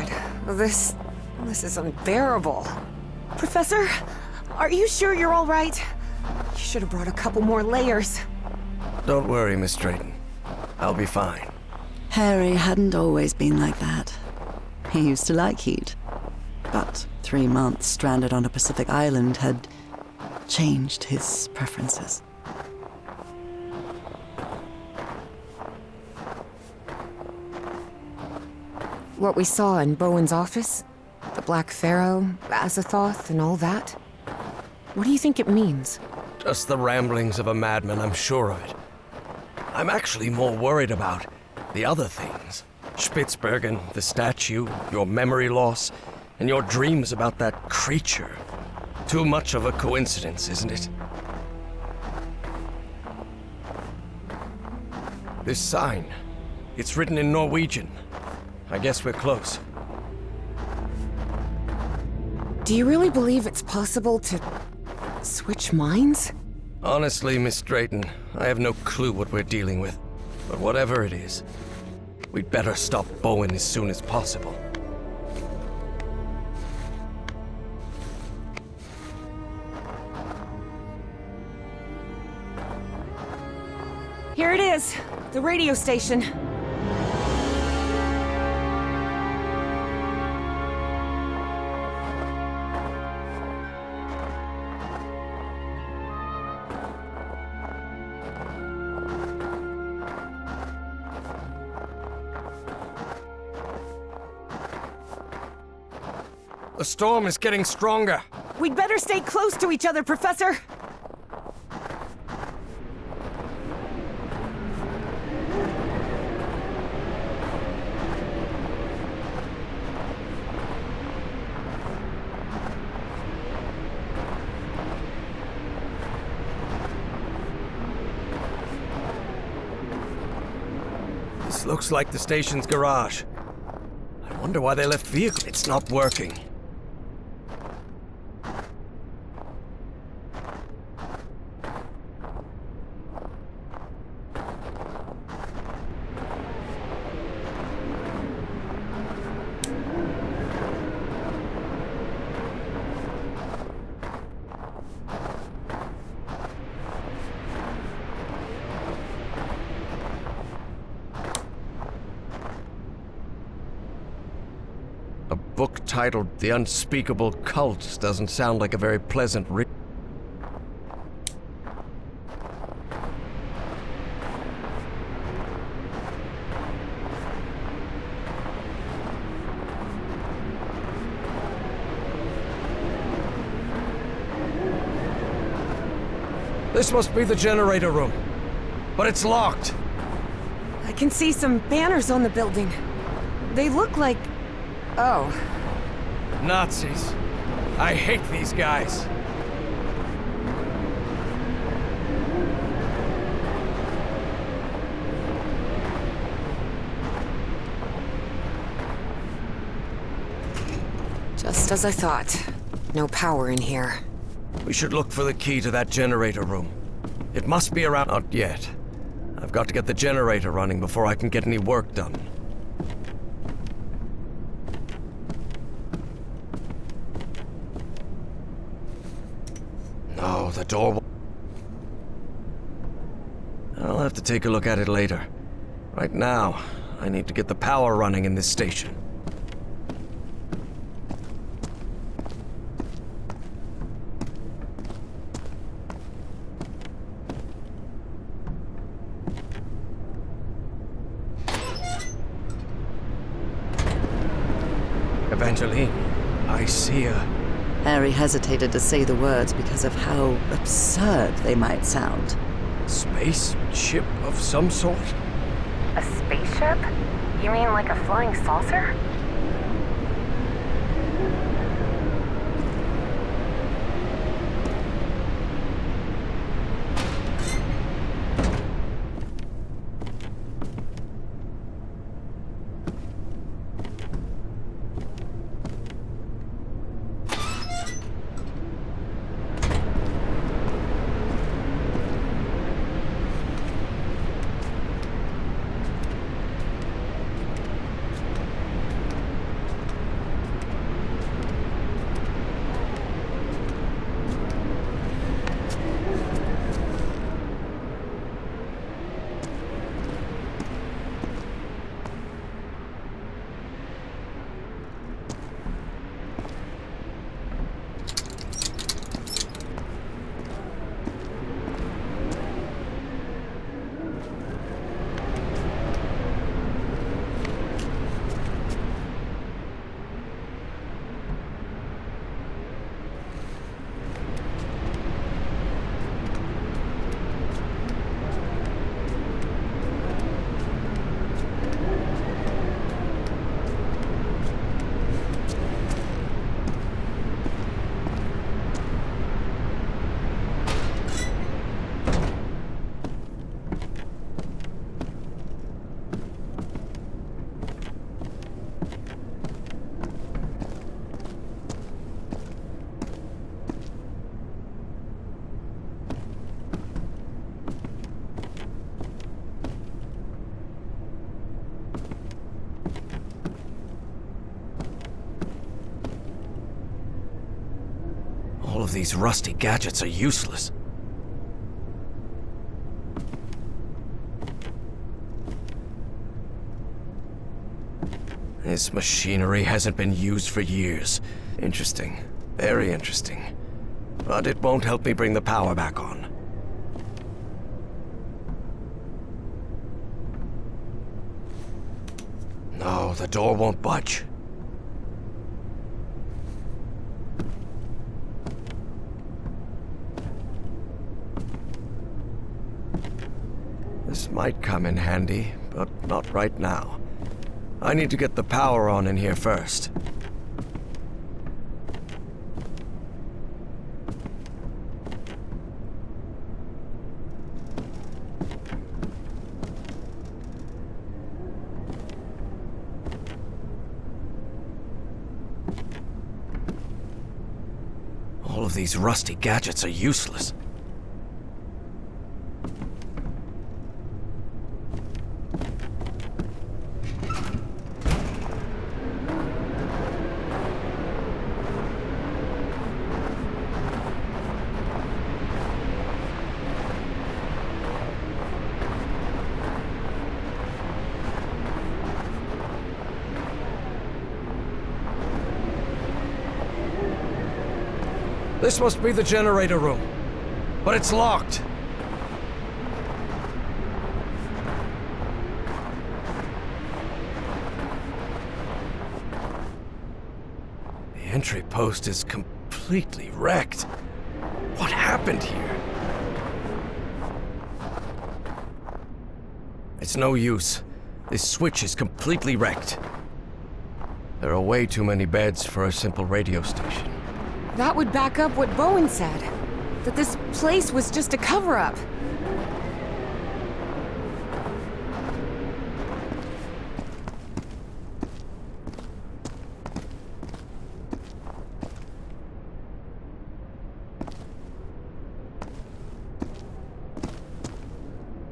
God, this is unbearable. Professor, are you sure you're all right? You should have brought a couple more layers. Don't worry, Miss Drayton. I'll be fine. Harry hadn't always been like that. He used to like heat. But 3 months stranded on a Pacific island had changed his preferences. What we saw in Bowen's office? The Black Pharaoh, Azathoth, and all that? What do you think it means? Just the ramblings of a madman, I'm sure of it. I'm actually more worried about the other things. Spitsbergen, the statue, your memory loss, and your dreams about that creature. Too much of a coincidence, isn't it? This sign, it's written in Norwegian. I guess we're close. Do you really believe it's possible to switch minds? Honestly, Miss Drayton, I have no clue what we're dealing with. But whatever it is, we'd better stop Bowen as soon as possible. Here it is, the radio station. The storm is getting stronger. We'd better stay close to each other, Professor. This looks like the station's garage. I wonder why they left vehicle. It's not working. A book titled The Unspeakable Cult doesn't sound like a very pleasant read. This must be the generator room, but it's locked. I can see some banners on the building. They look like... Oh. Nazis. I hate these guys. Just as I thought. No power in here. We should look for the key to that generator room. It must be around... Not yet. I've got to get the generator running before I can get any work done. No, the door... I'll have to take a look at it later. Right now, I need to get the power running in this station. Evangeline, I see her. Harry hesitated to say the words because of how absurd they might sound. Space ship of some sort? A spaceship? You mean like a flying saucer? All of these rusty gadgets are useless. This machinery hasn't been used for years. Interesting. Very interesting. But it won't help me bring the power back on. No, the door won't budge. This might come in handy, but not right now. I need to get the power on in here first. All of these rusty gadgets are useless. This must be the generator room, but it's locked. The entry post is completely wrecked. What happened here? It's no use. This switch is completely wrecked. There are way too many beds for a simple radio station. That would back up what Bowen said. That this place was just a cover-up.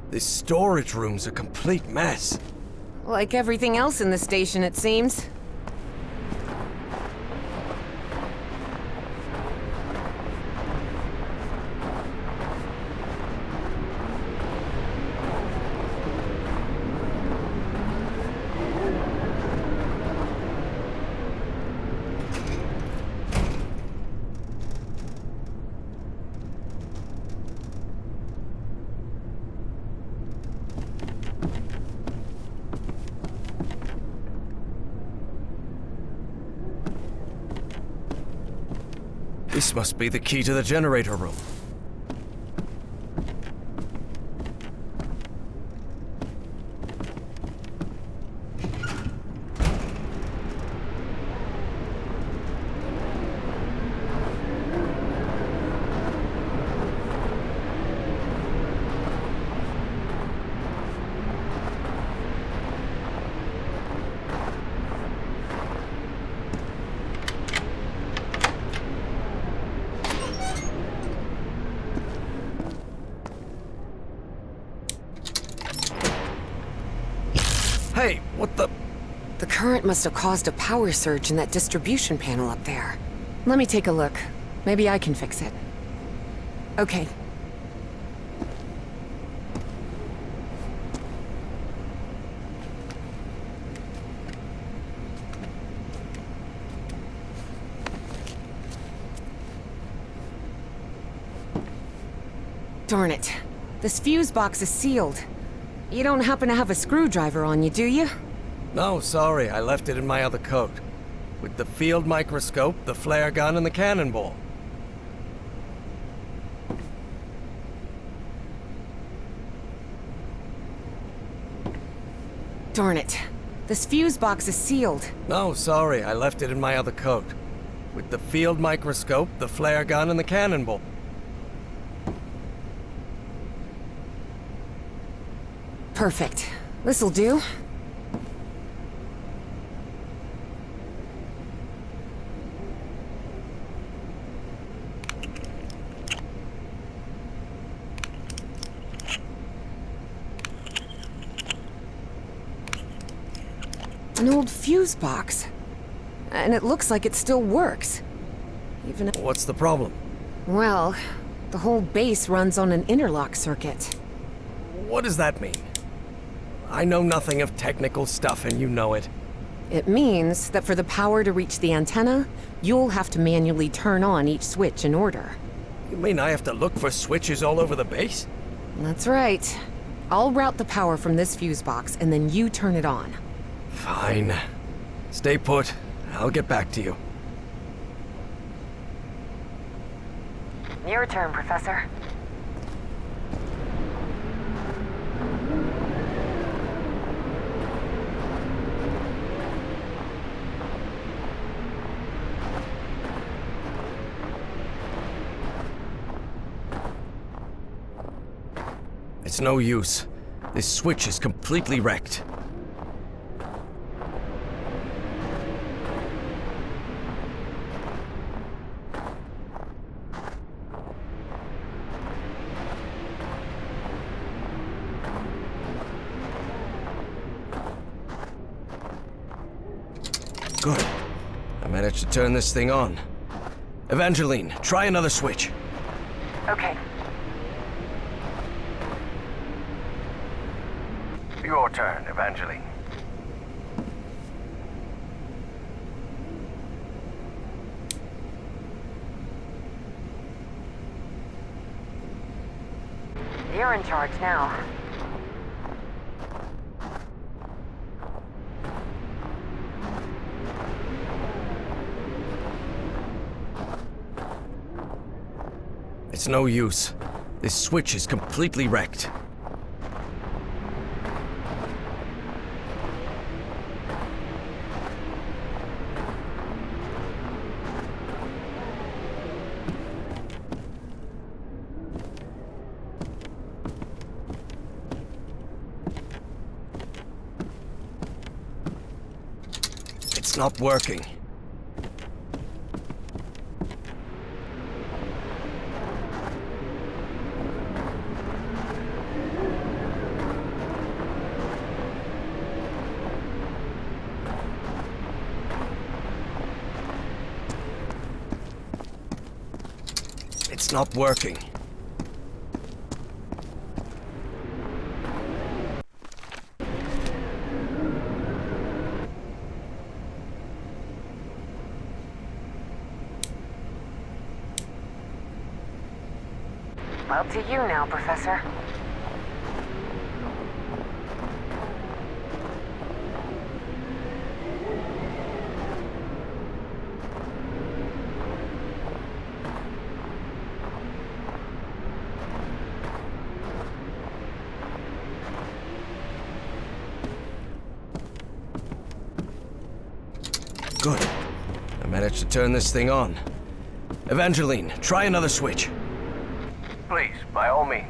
This storage room's a complete mess. Like everything else in the station, it seems. This must be the key to the generator room. Hey, what the... The current must have caused a power surge in that distribution panel up there. Let me take a look. Maybe I can fix it. Okay. Darn it. This fuse box is sealed. You don't happen to have a screwdriver on you, do you? No, sorry, I left it in my other coat. With the field microscope, the flare gun, and the cannonball. Darn it. This fuse box is sealed. No, sorry, I left it in my other coat. With the field microscope, the flare gun, and the cannonball. Perfect. This'll do. An old fuse box. And it looks like it still works. Even if... What's the problem? Well, the whole base runs on an interlock circuit. What does that mean? I know nothing of technical stuff, and you know it. It means that for the power to reach the antenna, you'll have to manually turn on each switch in order. You mean I have to look for switches all over the base? That's right. I'll route the power from this fuse box, and then you turn it on. Fine. Stay put. I'll get back to you. Your turn, Professor. It's no use. This switch is completely wrecked. Good. I managed to turn this thing on. Evangeline, try another switch. Okay. Your turn, Evangeline. You're in charge now. It's no use. This switch is completely wrecked. It's not working. It's not working. Up to you now, Professor. Good. I managed to turn this thing on. Evangeline, try another switch. Please, by all means.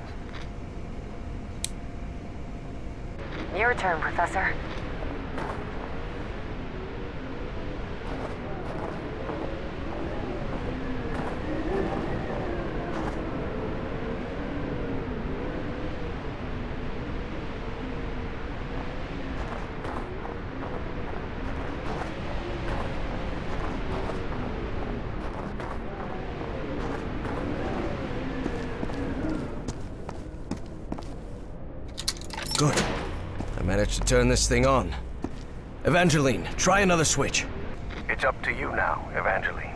Your turn, Professor. Good. I managed to turn this thing on. Evangeline, try another switch. It's up to you now, Evangeline.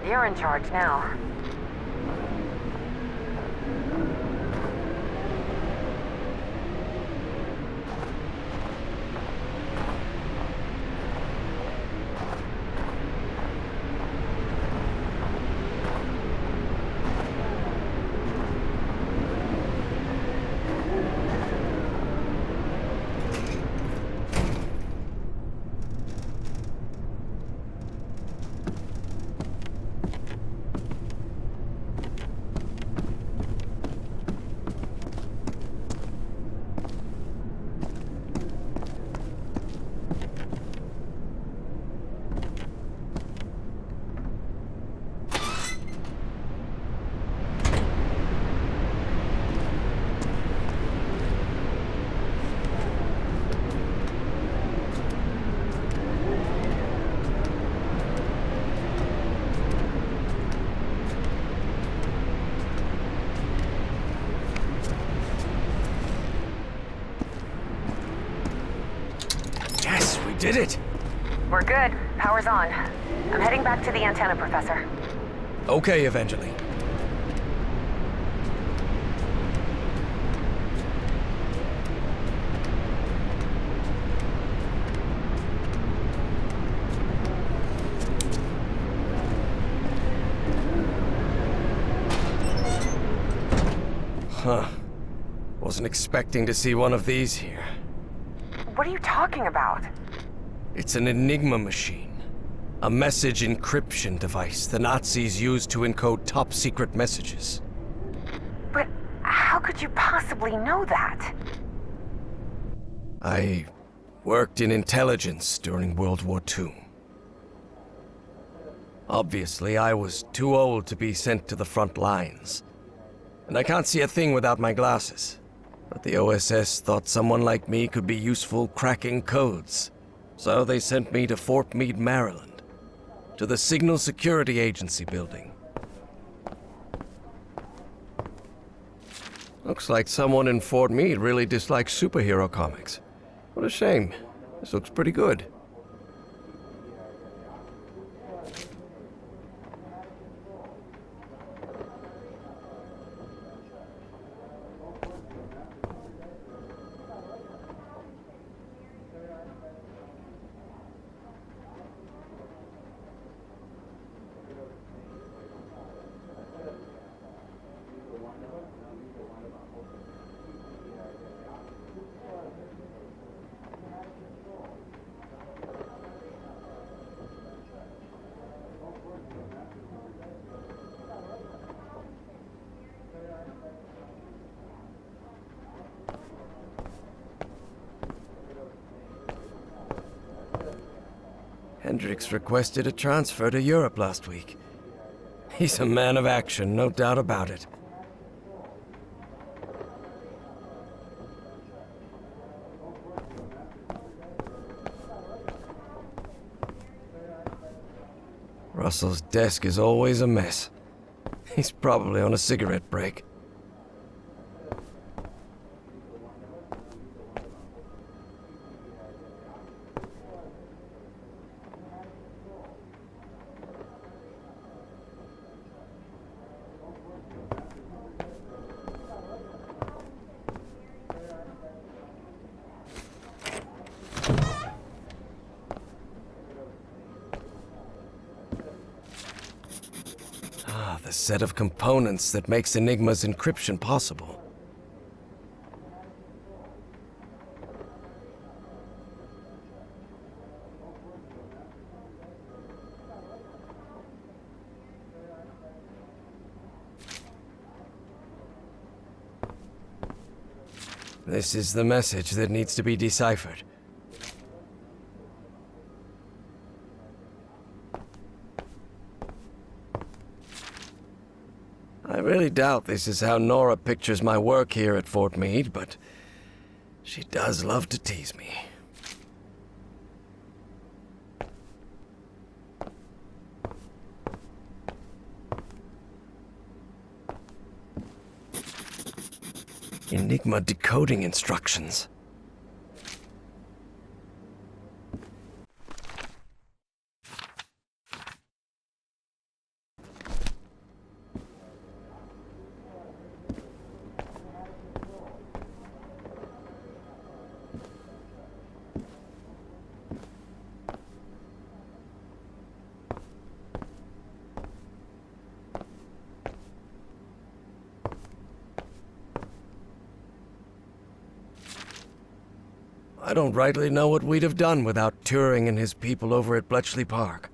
You're in charge now. did it! We're good. Power's on. I'm heading back to the antenna, Professor. Okay, Evangeline. Huh. Wasn't expecting to see one of these here. What are you talking about? It's an Enigma machine. A message encryption device the Nazis used to encode top-secret messages. But how could you possibly know that? I worked in intelligence during World War II. Obviously, I was too old to be sent to the front lines. And I can't see a thing without my glasses. But the OSS thought someone like me could be useful cracking codes. So they sent me to Fort Meade, Maryland, to the Signal Security Agency building. Looks like someone in Fort Meade really dislikes superhero comics. What a shame. This looks pretty good. Hendricks requested a transfer to Europe last week. He's a man of action, no doubt about it. Russell's desk is always a mess. He's probably on a cigarette break. The set of components that makes Enigma's encryption possible. This is the message that needs to be deciphered. I really doubt this is how Nora pictures my work here at Fort Meade, but she does love to tease me. Enigma decoding instructions. I don't rightly know what we'd have done without Turing and his people over at Bletchley Park.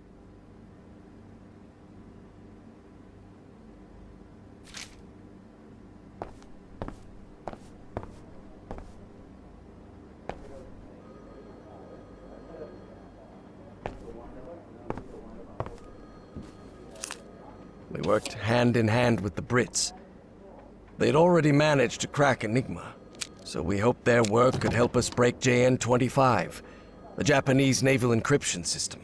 We worked hand in hand with the Brits. They'd already managed to crack Enigma, so we hoped their work could help us break JN-25, the Japanese naval encryption system.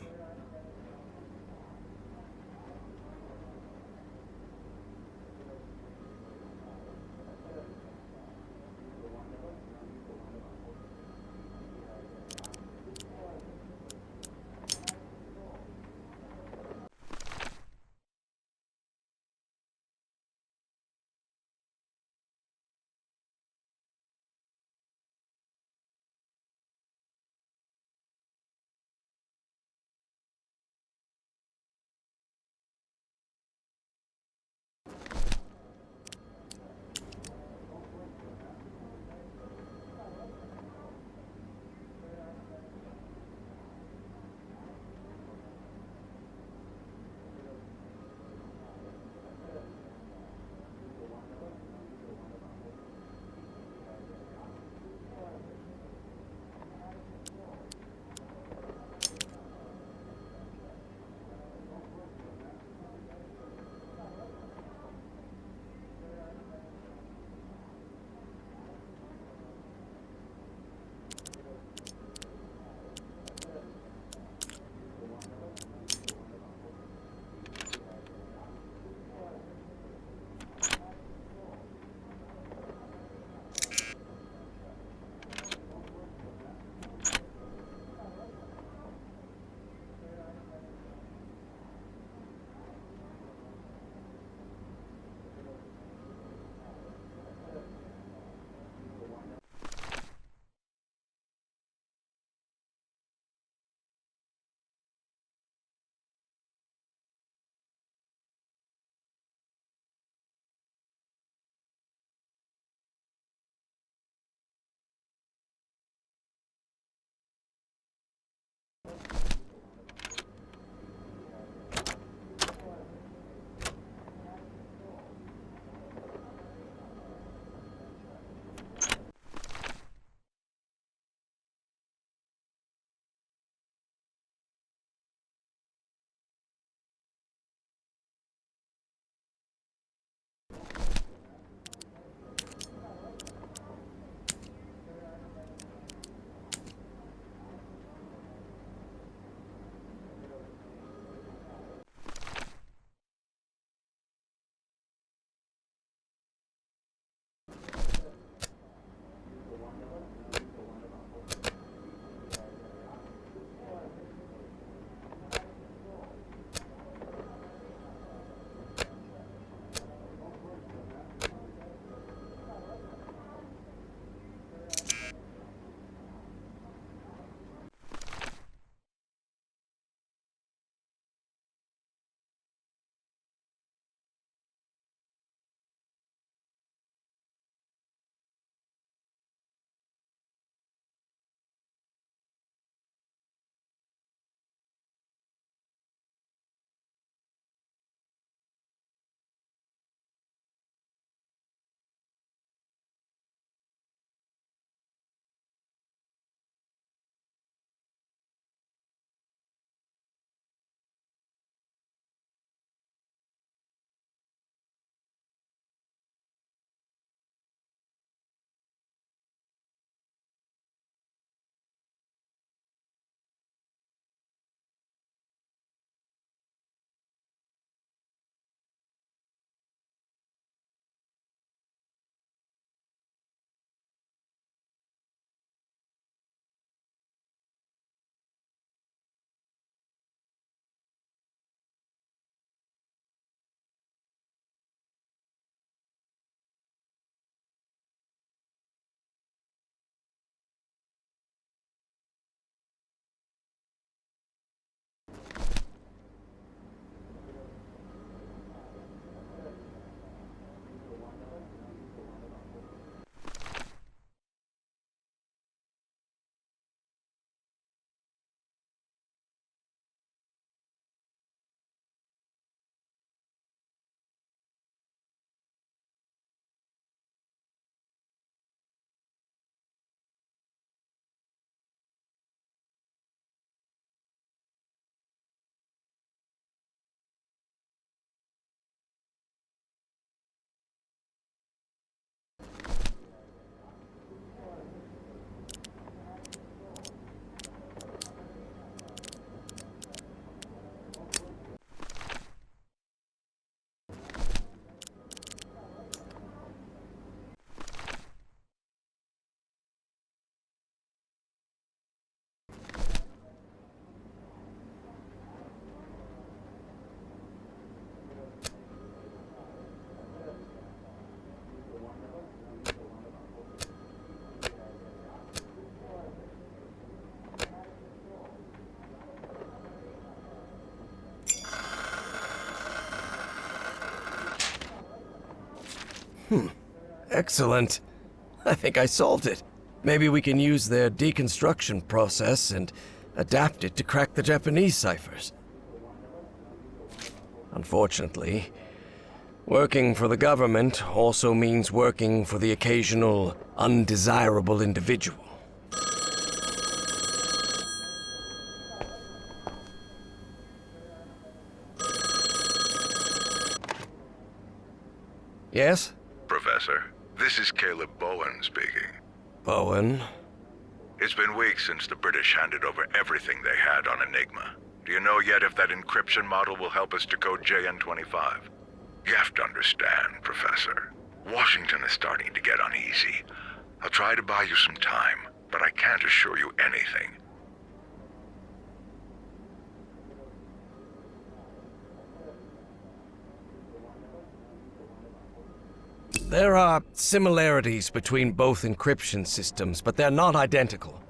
Excellent. I think I solved it. Maybe we can use their deconstruction process and adapt it to crack the Japanese ciphers. Unfortunately, working for the government also means working for the occasional undesirable individual. Yes? Professor, this is Caleb Bowen speaking. Bowen? It's been weeks since the British handed over everything they had on Enigma. Do you know yet if that encryption model will help us decode JN-25? You have to understand, Professor. Washington is starting to get uneasy. I'll try to buy you some time, but I can't assure you anything. There are similarities between both encryption systems, but they're not identical.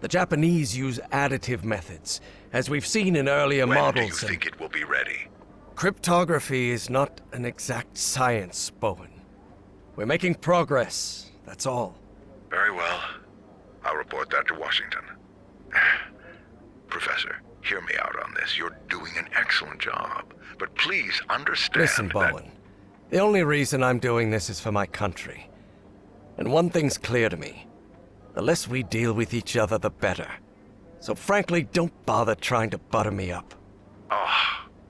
The Japanese use additive methods, as we've seen in earlier When do models. you think it will be ready? Cryptography is not an exact science, Bowen. We're making progress, that's all. Very well. I'll report that to Washington. Professor, hear me out on this. You're doing an excellent job. But please understand Listen, Bowen. The only reason I'm doing this is for my country. And one thing's clear to me. The less we deal with each other, the better. So frankly, don't bother trying to butter me up.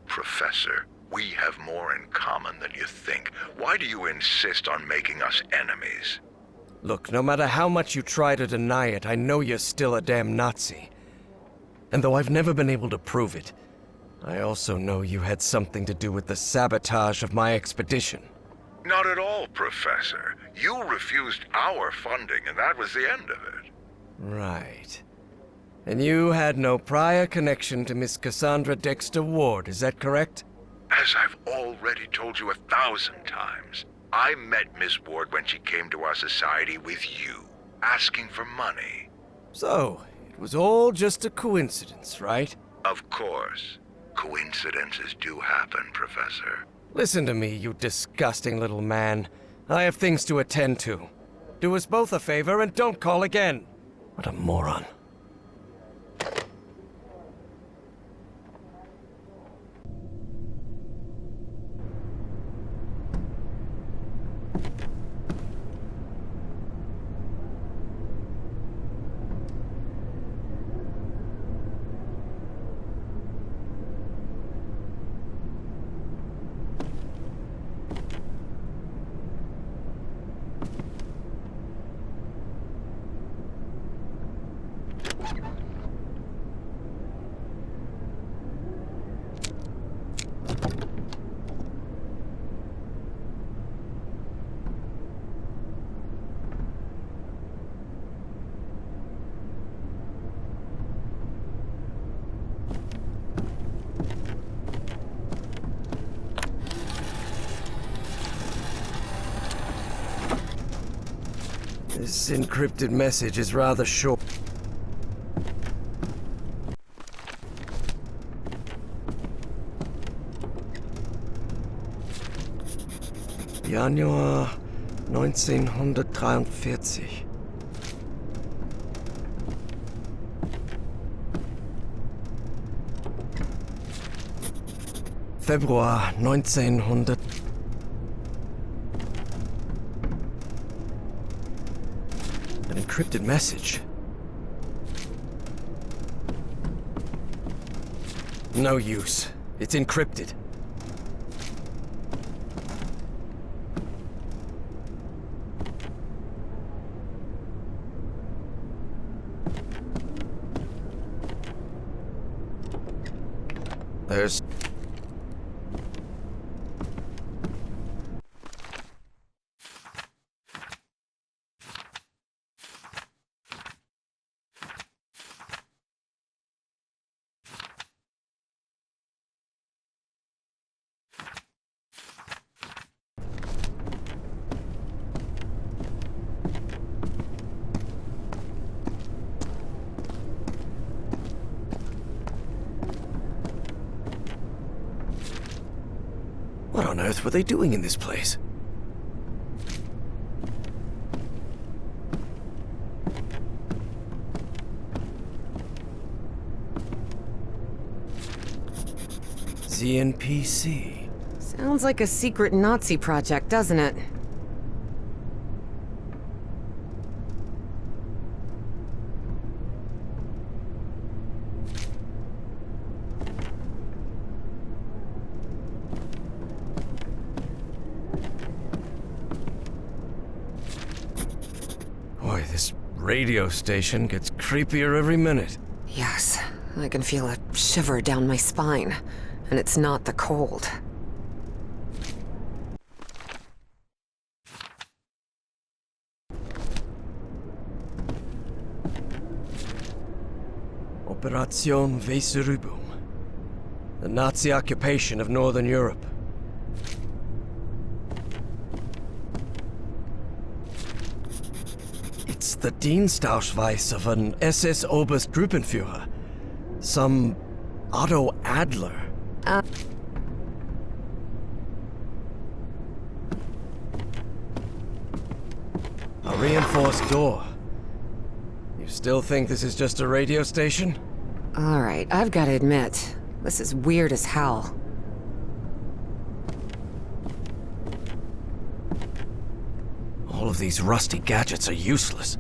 Professor, we have more in common than you think. Why do you insist on making us enemies? Look, no matter how much you try to deny it, I know you're still a damn Nazi. And though I've never been able to prove it, I also know you had something to do with the sabotage of my expedition. Not at all, Professor. You refused our funding, and that was the end of it. Right. And you had no prior connection to Miss Cassandra Dexter Ward, is that correct? As I've already told you 1,000 times, I met Miss Ward when she came to our society with you, asking for money. So, it was all just a coincidence, right? Of course. Coincidences do happen, Professor. Listen to me, you disgusting little man. I have things to attend to. Do us both a favor and don't call again. What a moron. This encrypted message is rather short. Januar 1943. Februar 1900. An encrypted message. No use. It's encrypted. There's... What on earth were they doing in this place? ZNPC. Sounds like a secret Nazi project, doesn't it? Boy, this radio station gets creepier every minute. Yes, I can feel a shiver down my spine. And it's not the cold. Operation Weserübung. The Nazi occupation of Northern Europe. It's the Dienstausweis of an SS Oberstgruppenführer. Some Otto Adler. A reinforced door. You still think this is just a radio station? All right, I've got to admit, this is weird as hell. All of these rusty gadgets are useless.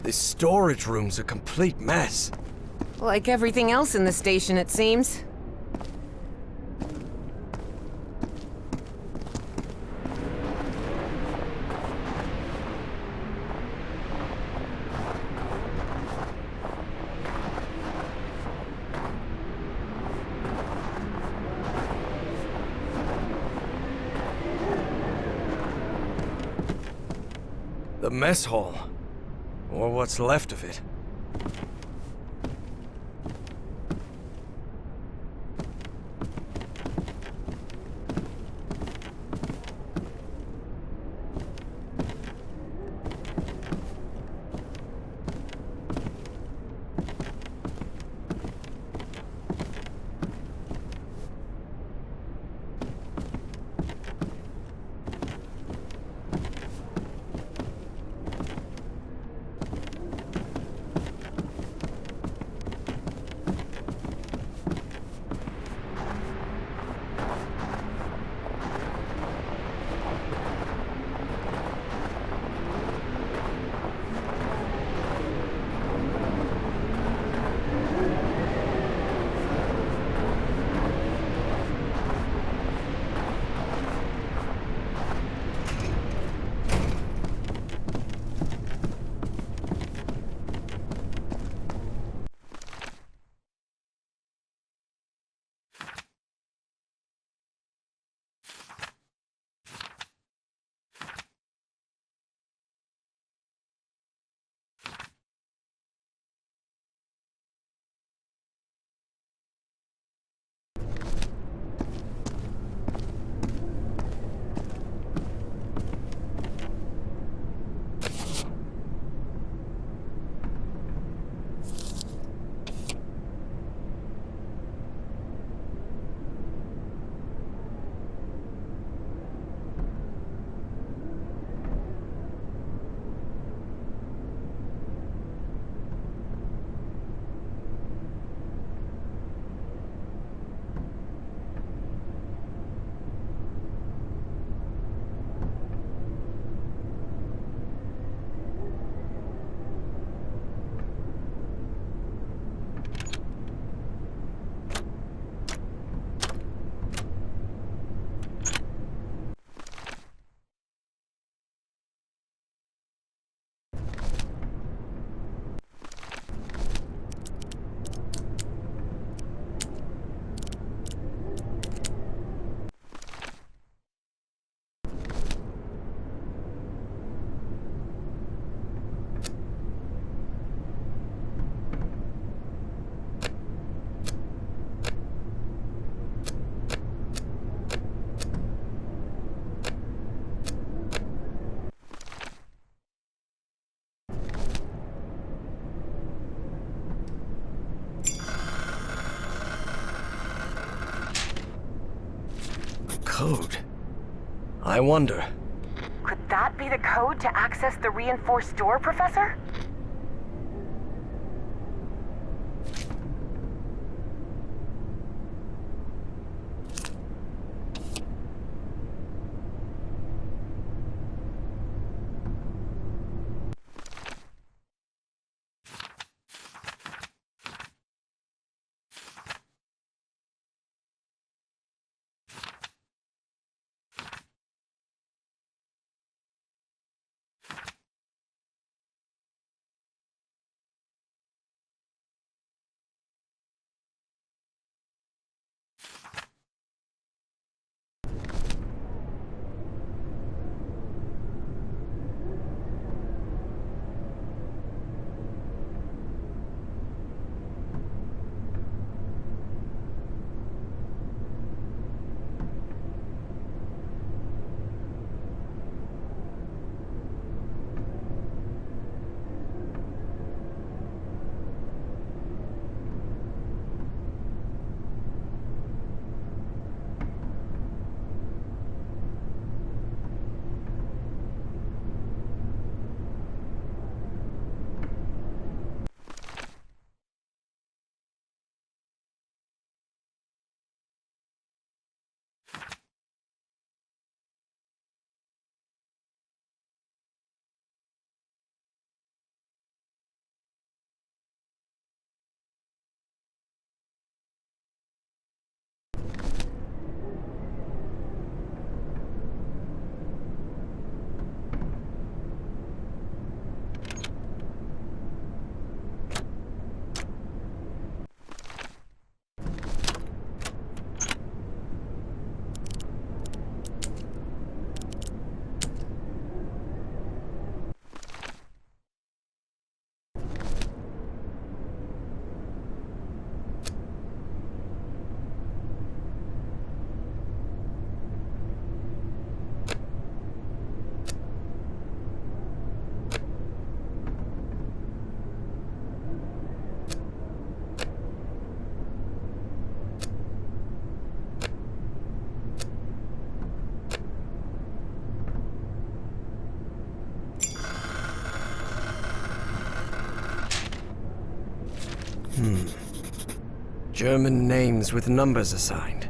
This storage room's a complete mess. Like everything else in the station, it seems. The mess hall. Or what's left of it. code. I wonder. Could that be the code to access the reinforced door, Professor? German names with numbers assigned.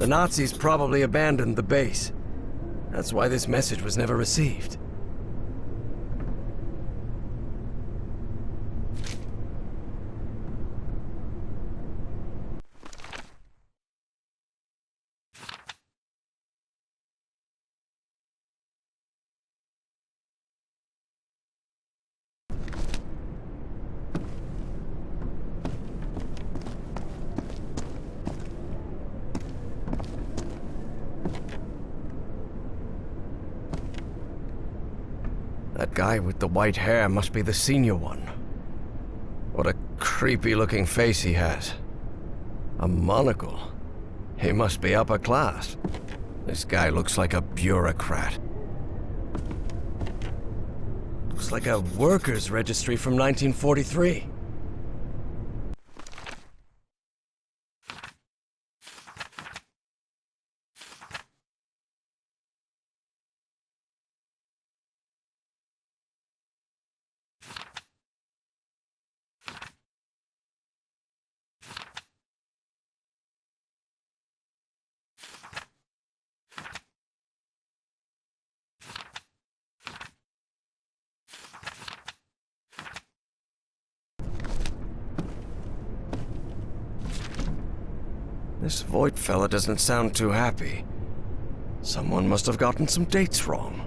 The Nazis probably abandoned the base. That's why this message was never received. That guy with the white hair must be the senior one. What a creepy-looking face he has. A monocle. He must be upper class. This guy looks like a bureaucrat. Looks like a workers' registry from 1943. This Voight fella doesn't sound too happy. Someone must have gotten some dates wrong.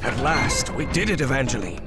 At last, we did it, Evangeline.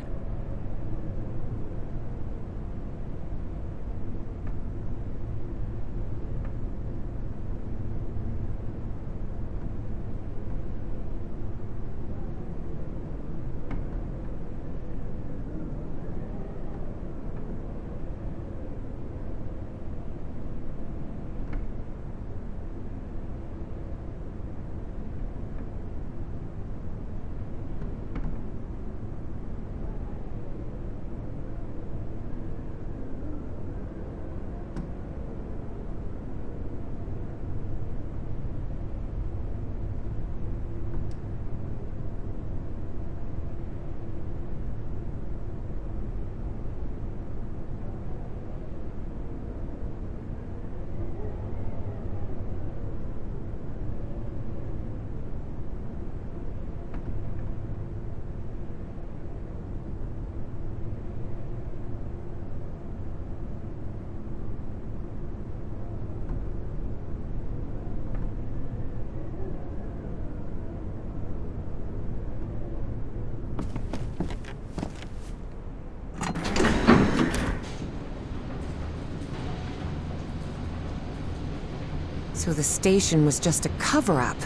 So the station was just a cover-up.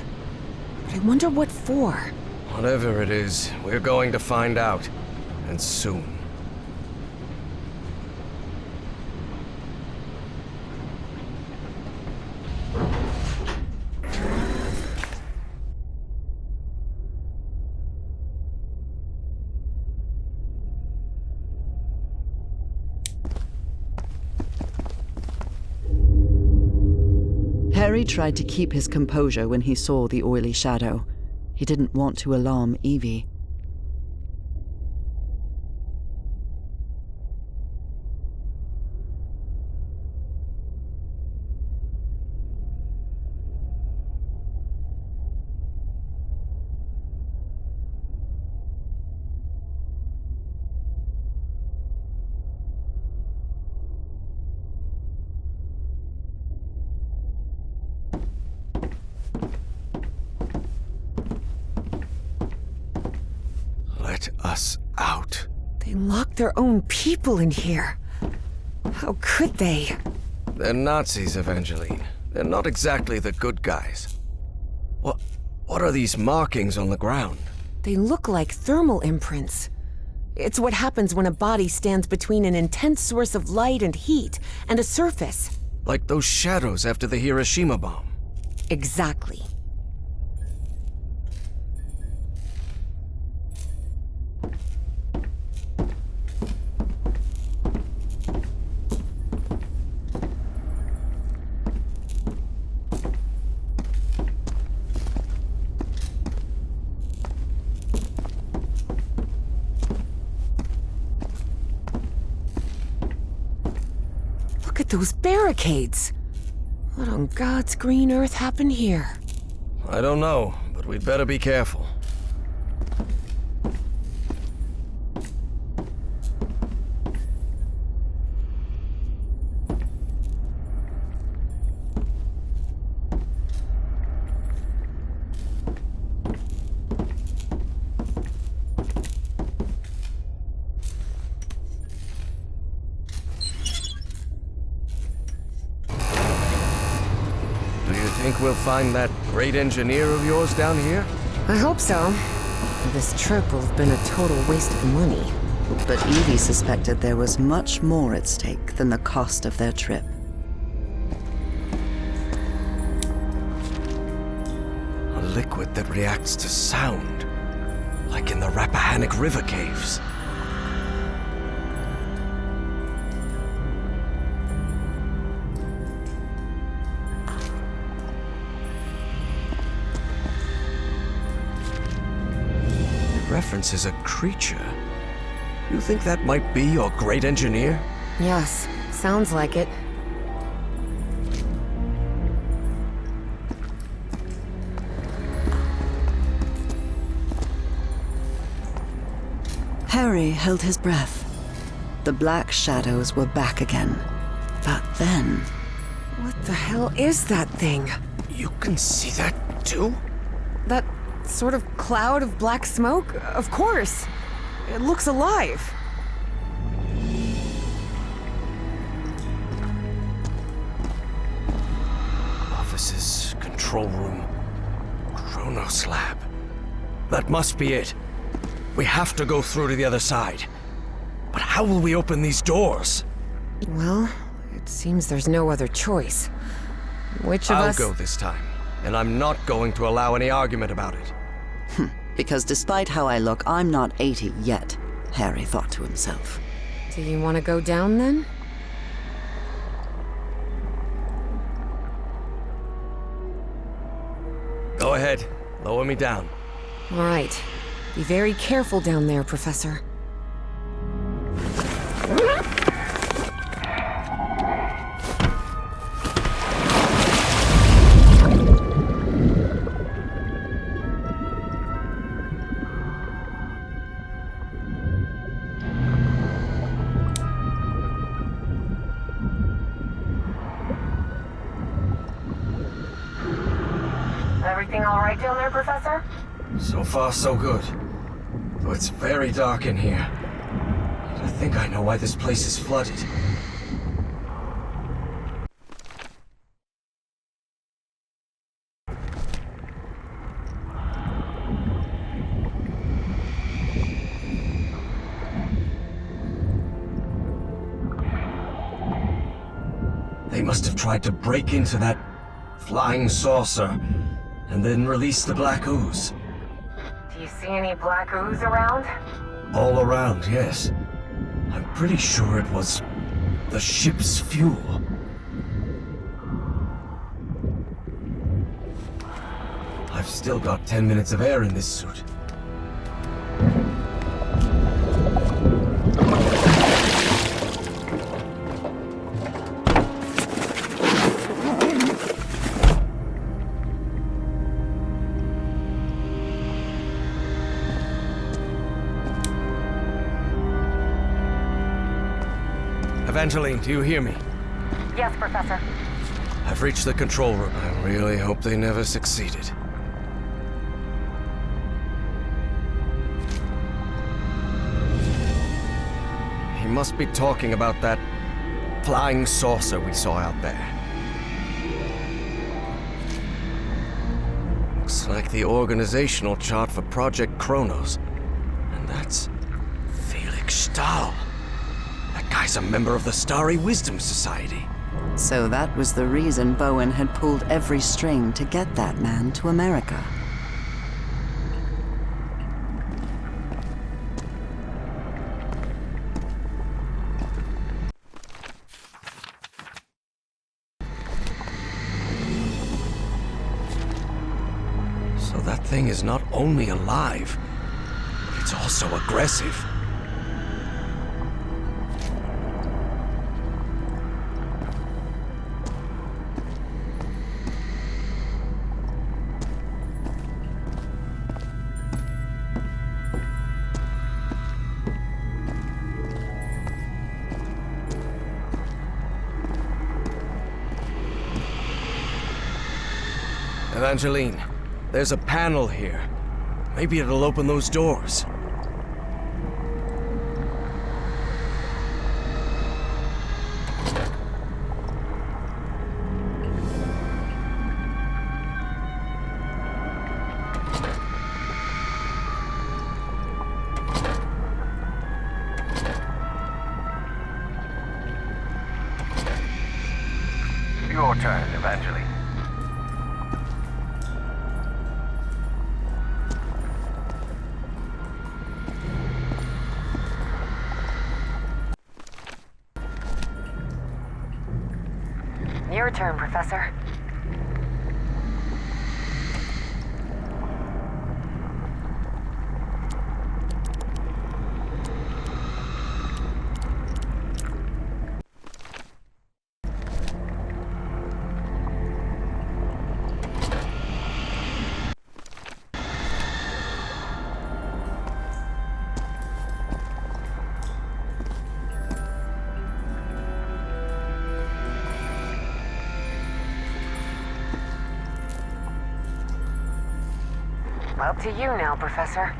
But I wonder what for. Whatever it is, we're going to find out. And soon. Harry tried to keep his composure when he saw the oily shadow. He didn't want to alarm Evie. Let us out. They locked their own people in here. How could they? They're Nazis, Evangeline. They're not exactly the good guys. What are these markings on the ground? They look like thermal imprints. It's what happens when a body stands between an intense source of light and heat and a surface. Like those shadows after the Hiroshima bomb. Exactly. Look at those barricades! What on God's green earth happened here? I don't know, but we'd better be careful. Think we'll find that great engineer of yours down here? I hope so. This trip will have been a total waste of money. But Evie suspected there was much more at stake than the cost of their trip. A liquid that reacts to sound, like in the Rappahannock River caves. References a creature. You think that might be your great engineer? Yes, sounds like it. Harry held his breath. The black shadows were back again. But then... What the hell is that thing? You can see that too? That sort of cloud of black smoke? Of course. It looks alive. Offices, control room, Kronos lab. That must be it. We have to go through to the other side. But how will we open these doors? Well, it seems there's no other choice. Which of I'll us... go this time, and I'm not going to allow any argument about it. Because despite how I look, I'm not 80 yet, Harry thought to himself. Do you want to go down then? Go ahead. Lower me down. All right. Be very careful down there, Professor. Everything all right down there, Professor? So far, so good. Though it's very dark in here. Yet I think I know why this place is flooded. They must have tried to break into that flying saucer and then release the black ooze. Do you see any black ooze around? All around, yes. I'm pretty sure it was the ship's fuel. I've still got 10 minutes of air in this suit. Evangeline, do you hear me? Yes, Professor. I've reached the control room. I really hope they never succeeded. He must be talking about that flying saucer we saw out there. Looks like the organizational chart for Project Kronos. And that's Felix Stahl. That guy's a member of the Starry Wisdom Society. So that was the reason Bowen had pulled every string to get that man to America. So that thing is not only alive, but it's also aggressive. Evangeline, there's a panel here. Maybe it'll open those doors. Your turn, Evangeline. Your turn, Professor. Up to you now, Professor.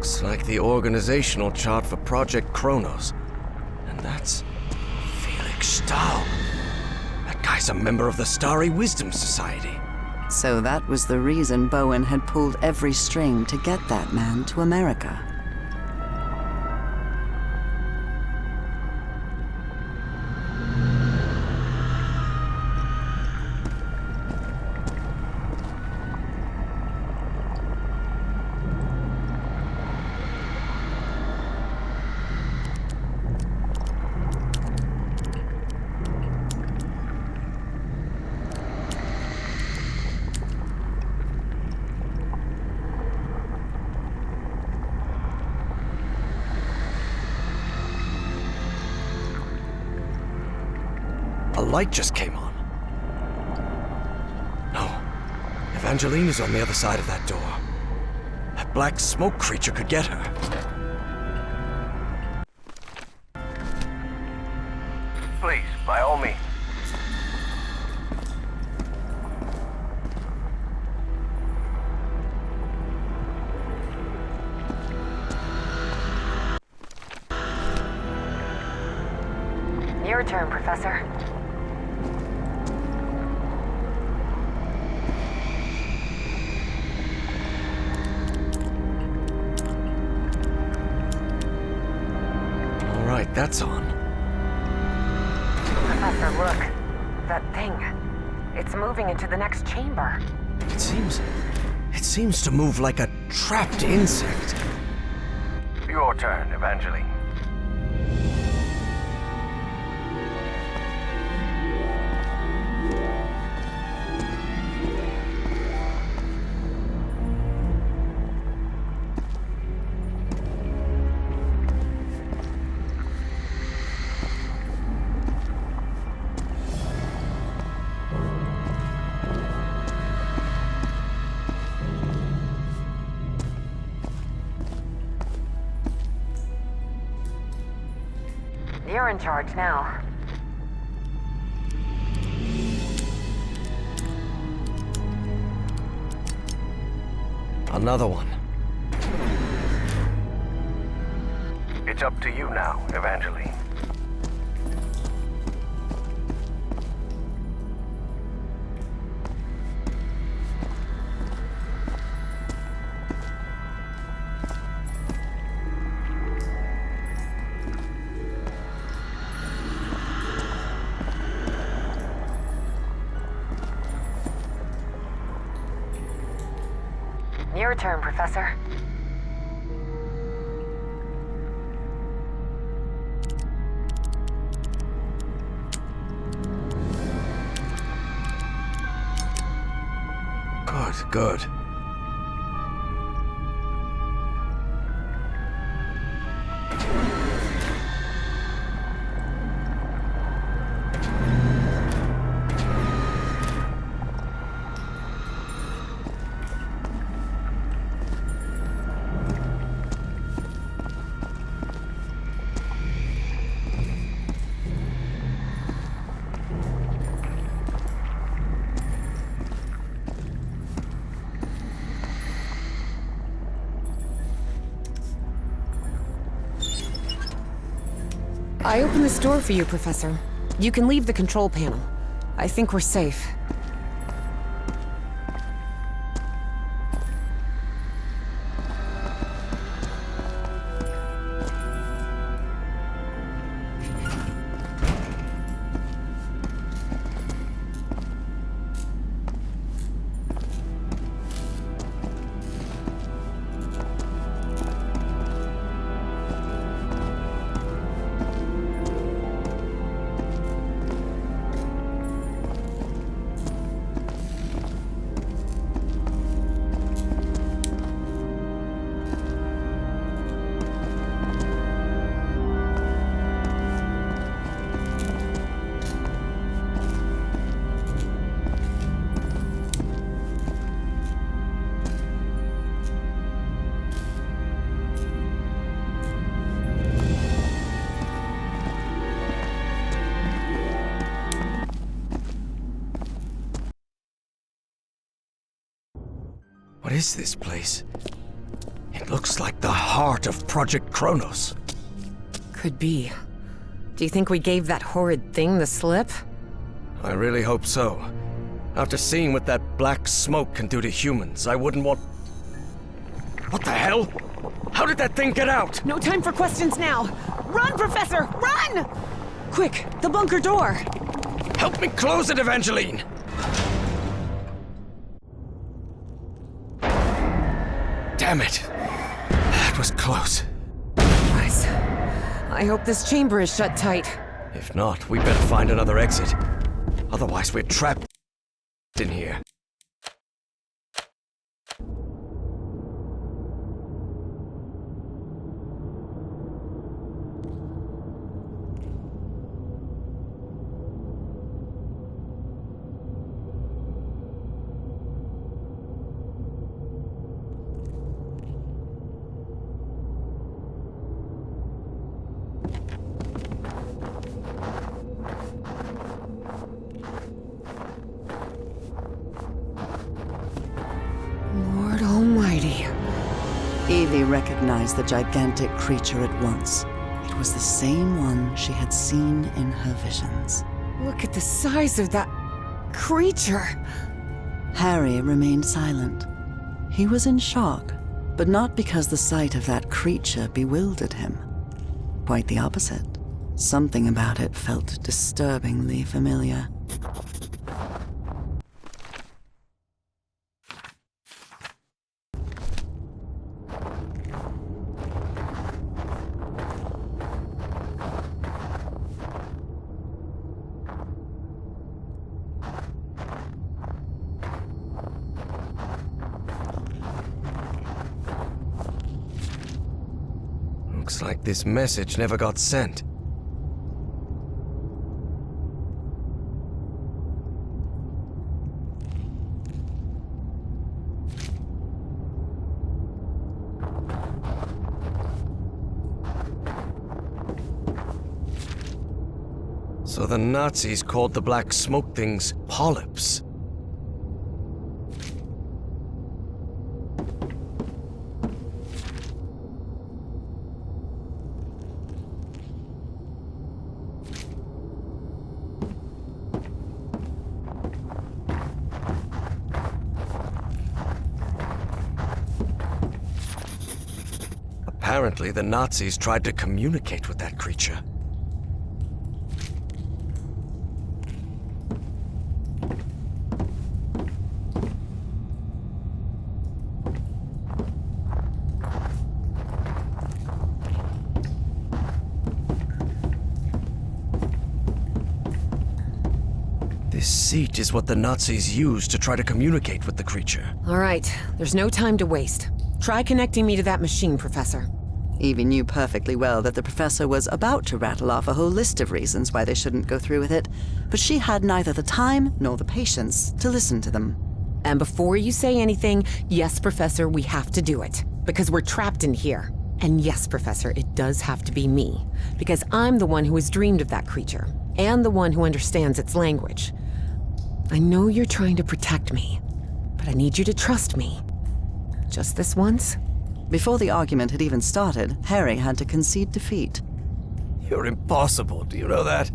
Looks like the organizational chart for Project Kronos. And that's Felix Stahl. That guy's a member of the Starry Wisdom Society. So that was the reason Bowen had pulled every string to get that man to America. A light just came on. No. Evangeline is on the other side of that door. That black smoke creature could get her. Please, by all means. Your turn, Professor. All right, that's on. Professor, look. That thing. It's moving into the next chamber. It seems to move like a trapped insect. Your turn, Evangeline. You're in charge now. Another one. It's up to you now, Evangeline. Your turn, Professor. Good, good. I opened this door for you, Professor. You can leave the control panel. I think we're safe. What is this place? It looks like the heart of Project Kronos. Could be. Do you think we gave that horrid thing the slip? I really hope so. After seeing what that black smoke can do to humans, I wouldn't want... What the hell? How did that thing get out? No time for questions now! Run, Professor! Run! Quick, the bunker door! Help me close it, Evangeline! Damn it! That was close. Guys, I hope this chamber is shut tight. If not, we better find another exit. Otherwise, we're trapped in here. Lord Almighty. Evie recognized the gigantic creature at once. It was the same one she had seen in her visions. Look at the size of that creature. Harry remained silent. He was in shock, but not because the sight of that creature bewildered him. Quite the opposite. Something about it felt disturbingly familiar. Looks like this message never got sent. So the Nazis called the black smoke things polyps. Apparently, the Nazis tried to communicate with that creature. This deceit is what the Nazis used to try to communicate with the creature. All right, there's no time to waste. Try connecting me to that machine, Professor. Evie knew perfectly well that the professor was about to rattle off a whole list of reasons why they shouldn't go through with it, but she had neither the time nor the patience to listen to them. And before you say anything, yes, Professor, we have to do it. Because we're trapped in here. And yes, Professor, it does have to be me. Because I'm the one who has dreamed of that creature. And the one who understands its language. I know you're trying to protect me. But I need you to trust me. Just this once? Before the argument had even started, Harry had to concede defeat. You're impossible, do you know that?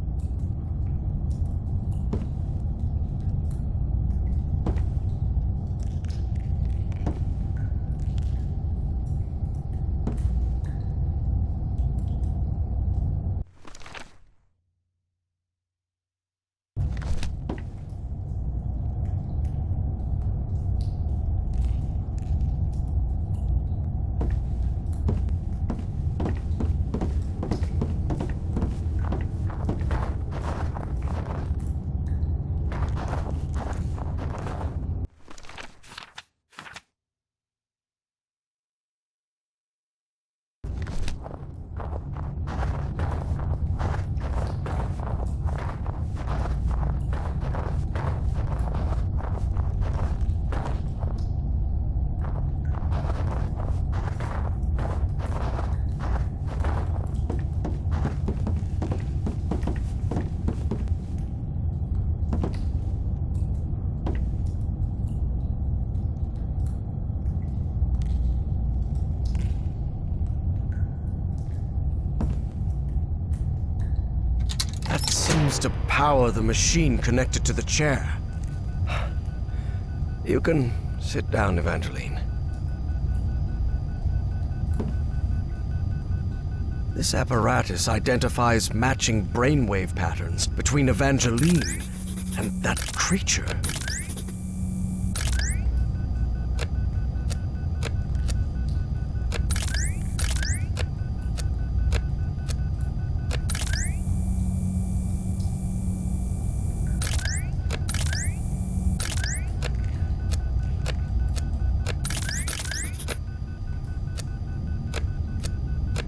That seems to power the machine connected to the chair. You can sit down, Evangeline. This apparatus identifies matching brainwave patterns between Evangeline and that creature.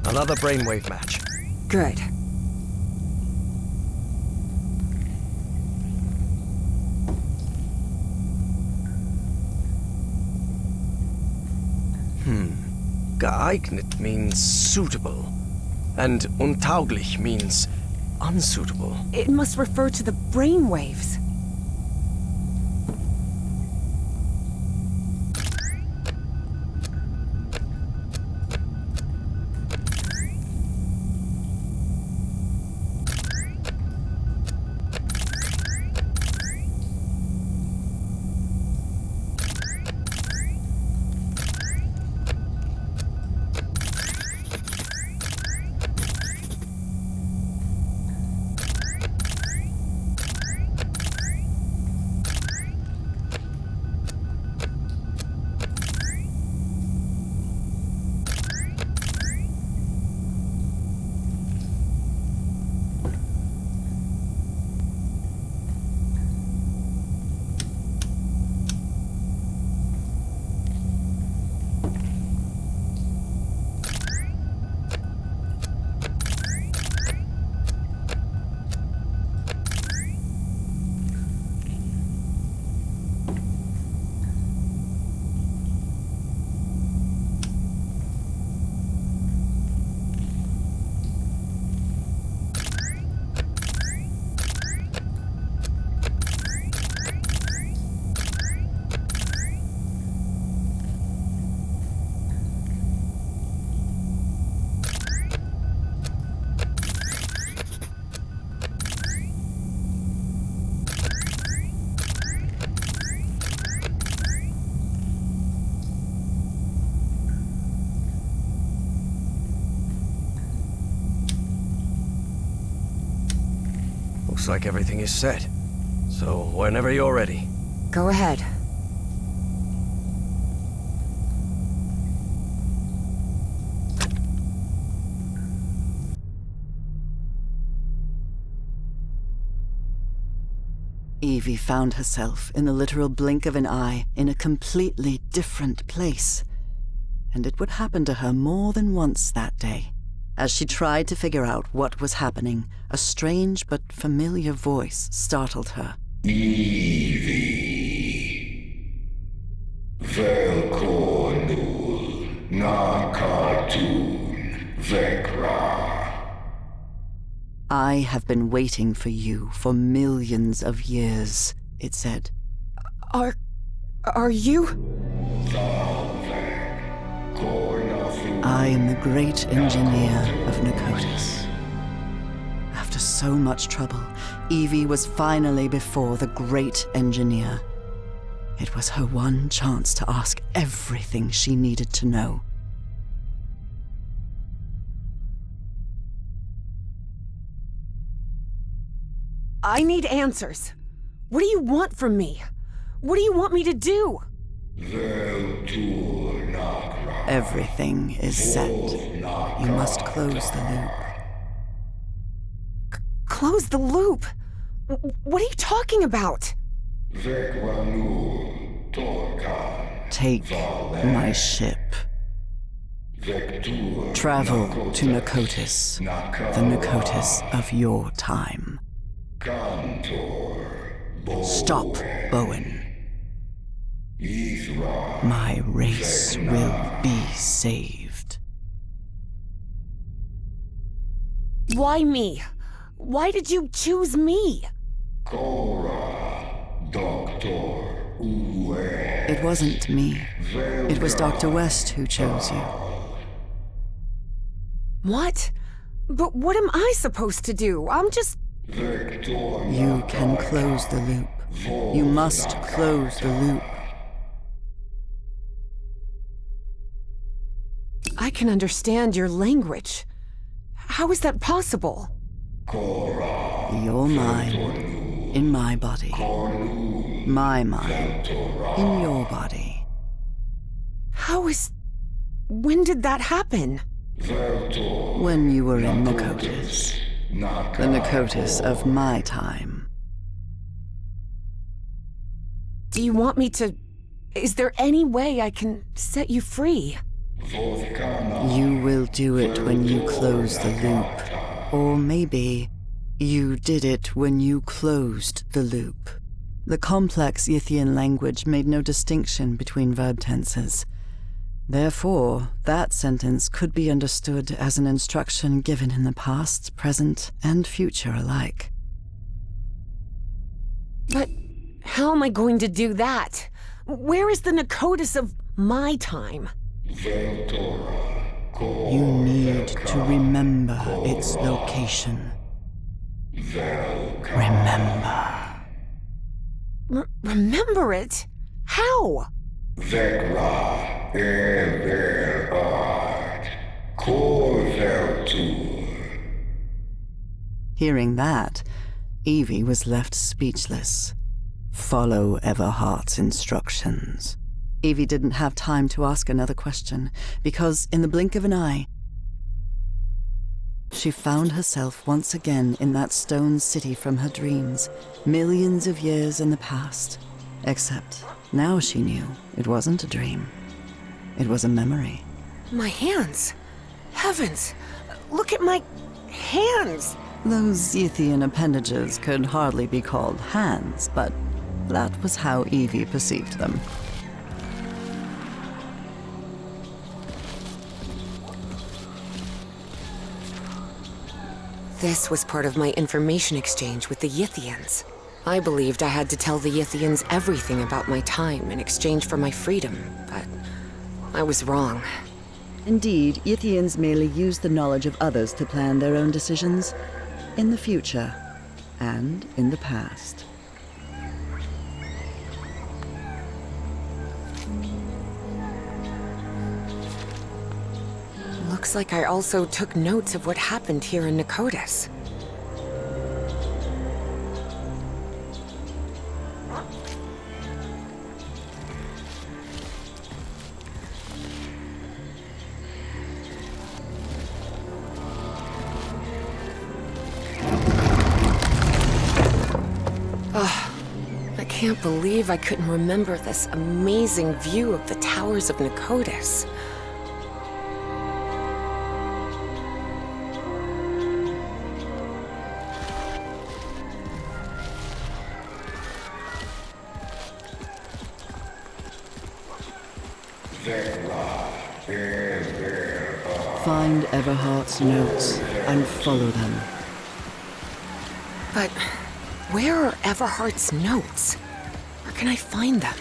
Another brainwave match. Good. Geeignet means suitable, and untauglich means unsuitable. It must refer to the brainwaves. Looks like everything is set. So, whenever you're ready. Go ahead. Evie found herself in the literal blink of an eye in a completely different place. And it would happen to her more than once that day. As she tried to figure out what was happening, a strange but familiar voice startled her. Evie. Velkonul, na cartoon, Vekra. I have been waiting for you for millions of years, it said. Are you? I am the great engineer of Nicotis. After so much trouble, Evie was finally before the great engineer. It was her one chance to ask everything she needed to know. I need answers. What do you want from me? What do you want me to do? Everything is set. You must close the loop. Close the loop? What are you talking about? Take my ship. Travel to Nicotis, the Nicotis of your time. Stop, Bowen. My race will be saved. Why me? Why did you choose me? It wasn't me. It was Dr. West who chose you. What? But what am I supposed to do? I'm just... You can close the loop. You must close the loop. I can understand your language. How is that possible? Your mind in my body. My mind in your body. How is... When did that happen? When you were in Nicotis. The Nicotis of my time. Do you want me to... Is there any way I can set you free? You will do it when you close the loop. Or maybe you did it when you closed the loop. The complex Yithian language made no distinction between verb tenses. Therefore, that sentence could be understood as an instruction given in the past, present, and future alike. But how am I going to do that? Where is the Nicotis of my time? You need to remember its location. Remember. Remember it? How? Vekra Everard Korveltur. Hearing that, Evie was left speechless. Follow Everhart's instructions. Evie didn't have time to ask another question, because in the blink of an eye, she found herself once again in that stone city from her dreams, millions of years in the past. Except now she knew it wasn't a dream. It was a memory. My hands. Heavens. Look at my hands. Those Yithian appendages could hardly be called hands, but that was how Evie perceived them. This was part of my information exchange with the Yithians. I believed I had to tell the Yithians everything about my time in exchange for my freedom, but I was wrong. Indeed, Yithians merely use the knowledge of others to plan their own decisions, in the future and in the past. Looks like I also took notes of what happened here in Nicotis. can't believe I couldn't remember this amazing view of the towers of Nicotis. Find Everhart's notes and follow them. But where are Everhart's notes? Where can I find them?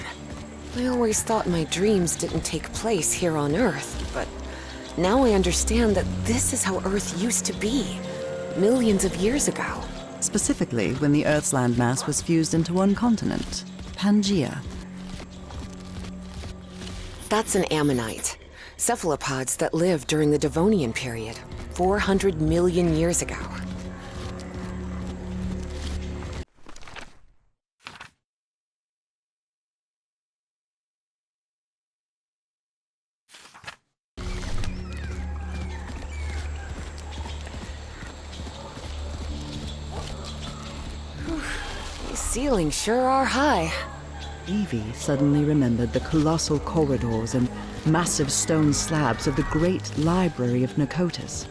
I always thought my dreams didn't take place here on Earth, but now I understand that this is how Earth used to be, millions of years ago. Specifically when the Earth's landmass was fused into one continent, Pangaea. That's an ammonite. Cephalopods that lived during the Devonian period, 400 million years ago. These ceilings sure are high. Evie suddenly remembered the colossal corridors and massive stone slabs of the great library of Nicotis.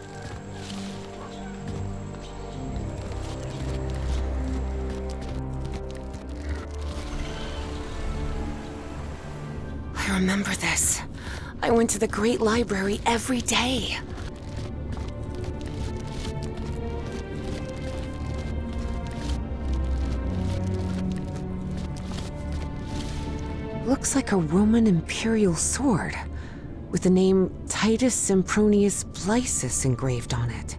I remember this. I went to the Great Library every day. Looks like a Roman imperial sword, with the name Titus Sempronius Blysis engraved on it.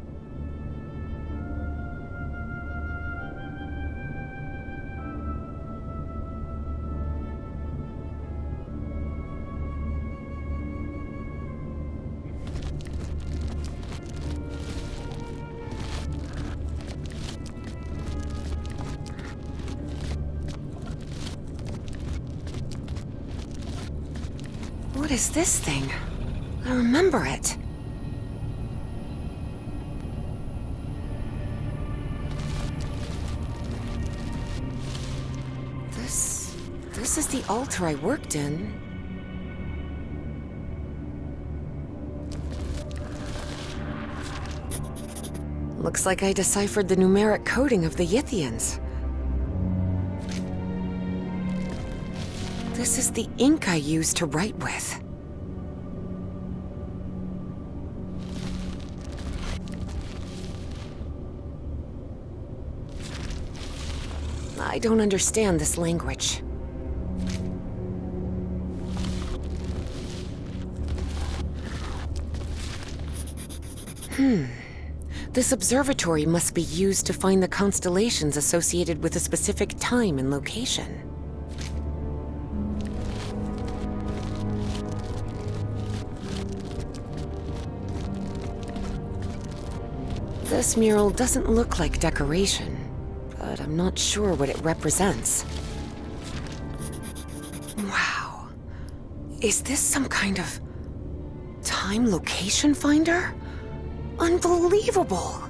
What is this thing? I remember it. This is the altar I worked in. Looks like I deciphered the numeric coding of the Yithians. This is the ink I used to write with. I don't understand this language. This observatory must be used to find the constellations associated with a specific time and location. This mural doesn't look like decoration, but I'm not sure what it represents. Wow. Is this some kind of time location finder? Unbelievable!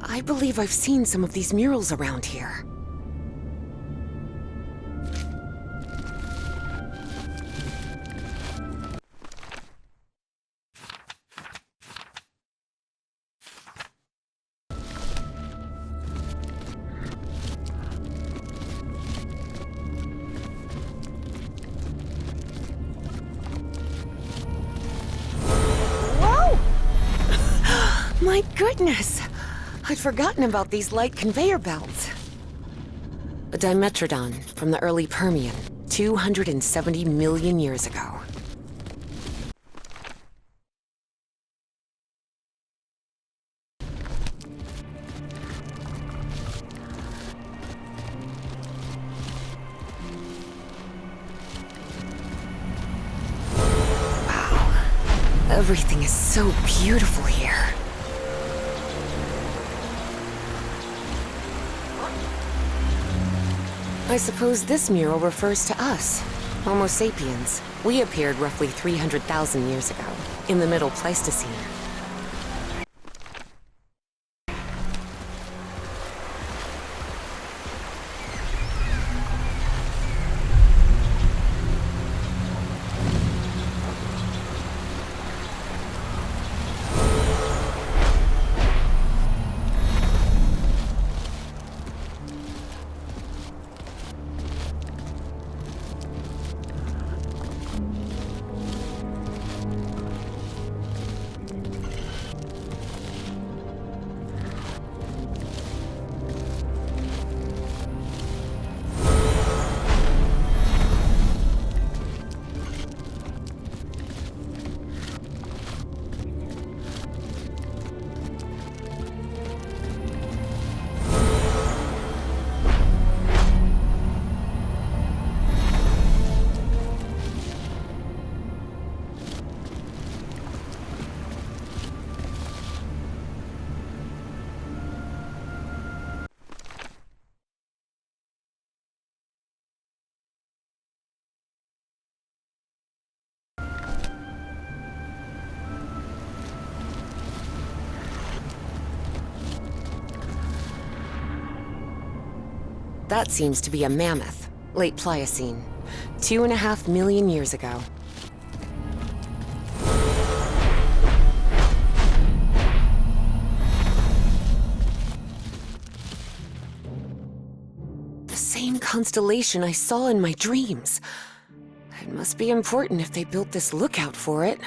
I believe I've seen some of these murals around here. My goodness! I'd forgotten about these light conveyor belts. A Dimetrodon from the early Permian, 270 million years ago. Wow. Everything is so beautiful here. I suppose this mural refers to us, Homo sapiens. We appeared roughly 300,000 years ago. in the Middle Pleistocene. That seems to be a mammoth, late Pliocene, 2.5 million years ago. The same constellation I saw in my dreams. It must be important if they built this lookout for it.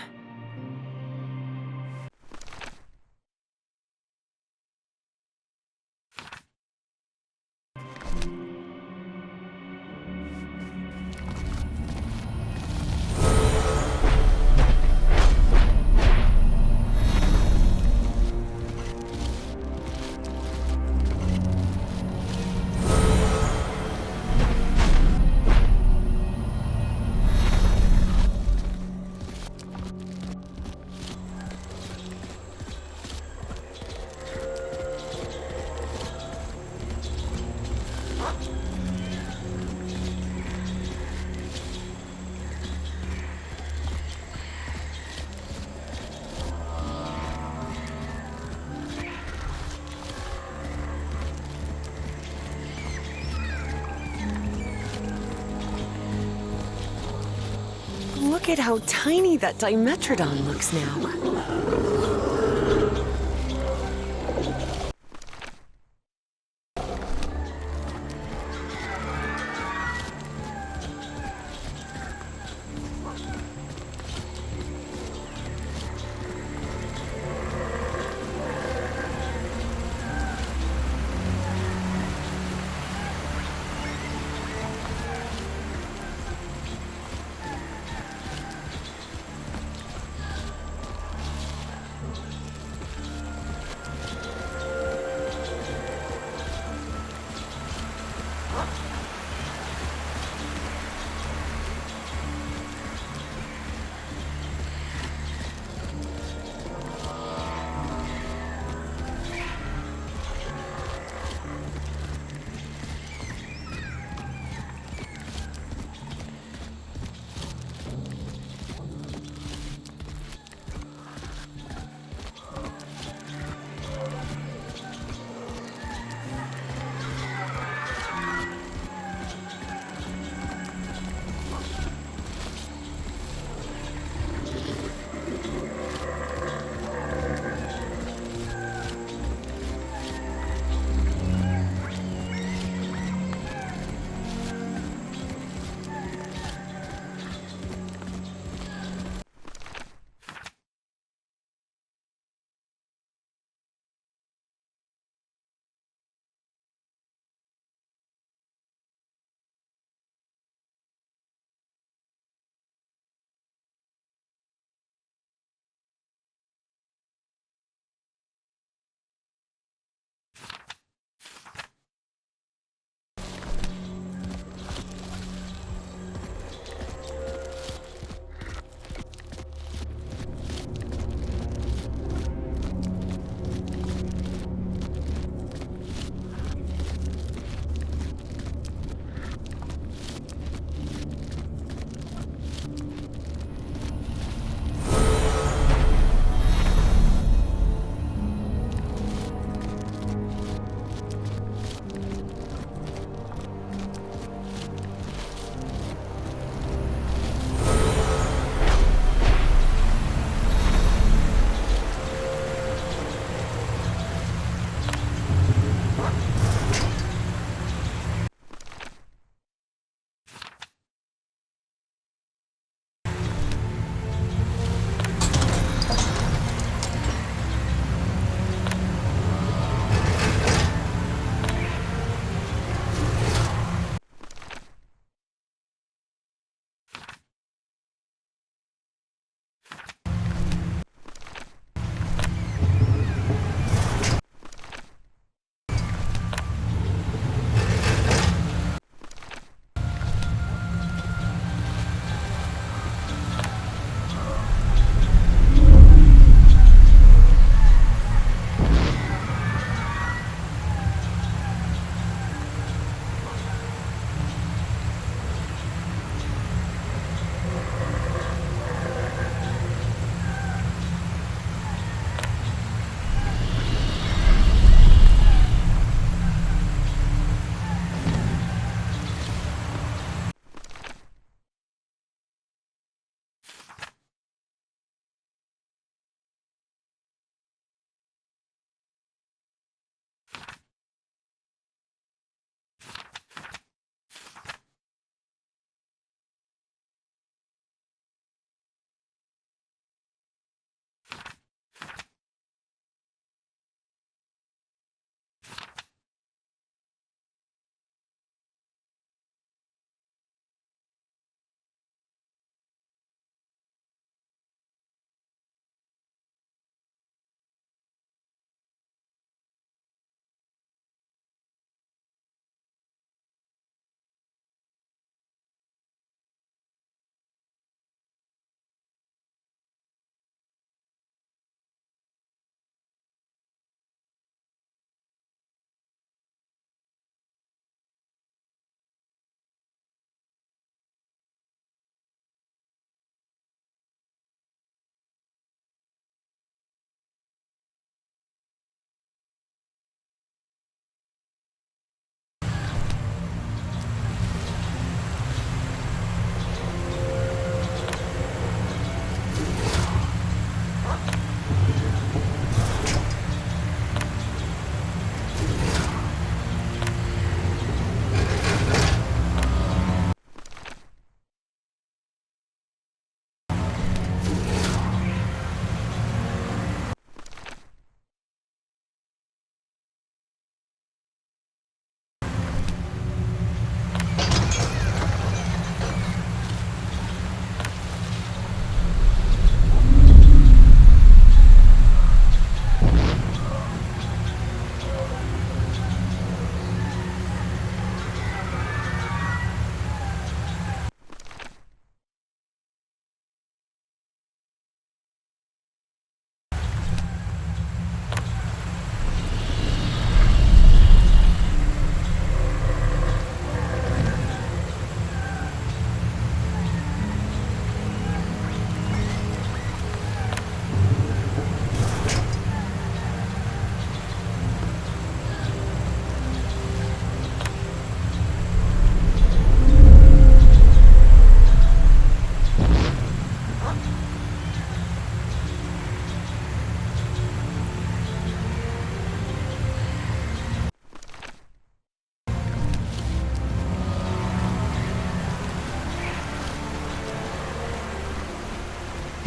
Look at how tiny that Dimetrodon looks now.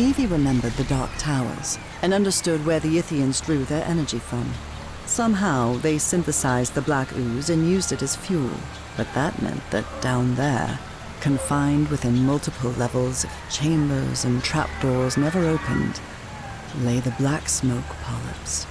Evie remembered the Dark Towers and understood where the Ithians drew their energy from. Somehow, they synthesized the black ooze and used it as fuel, but that meant that down there, confined within multiple levels of chambers and trapdoors never opened, lay the black smoke polyps.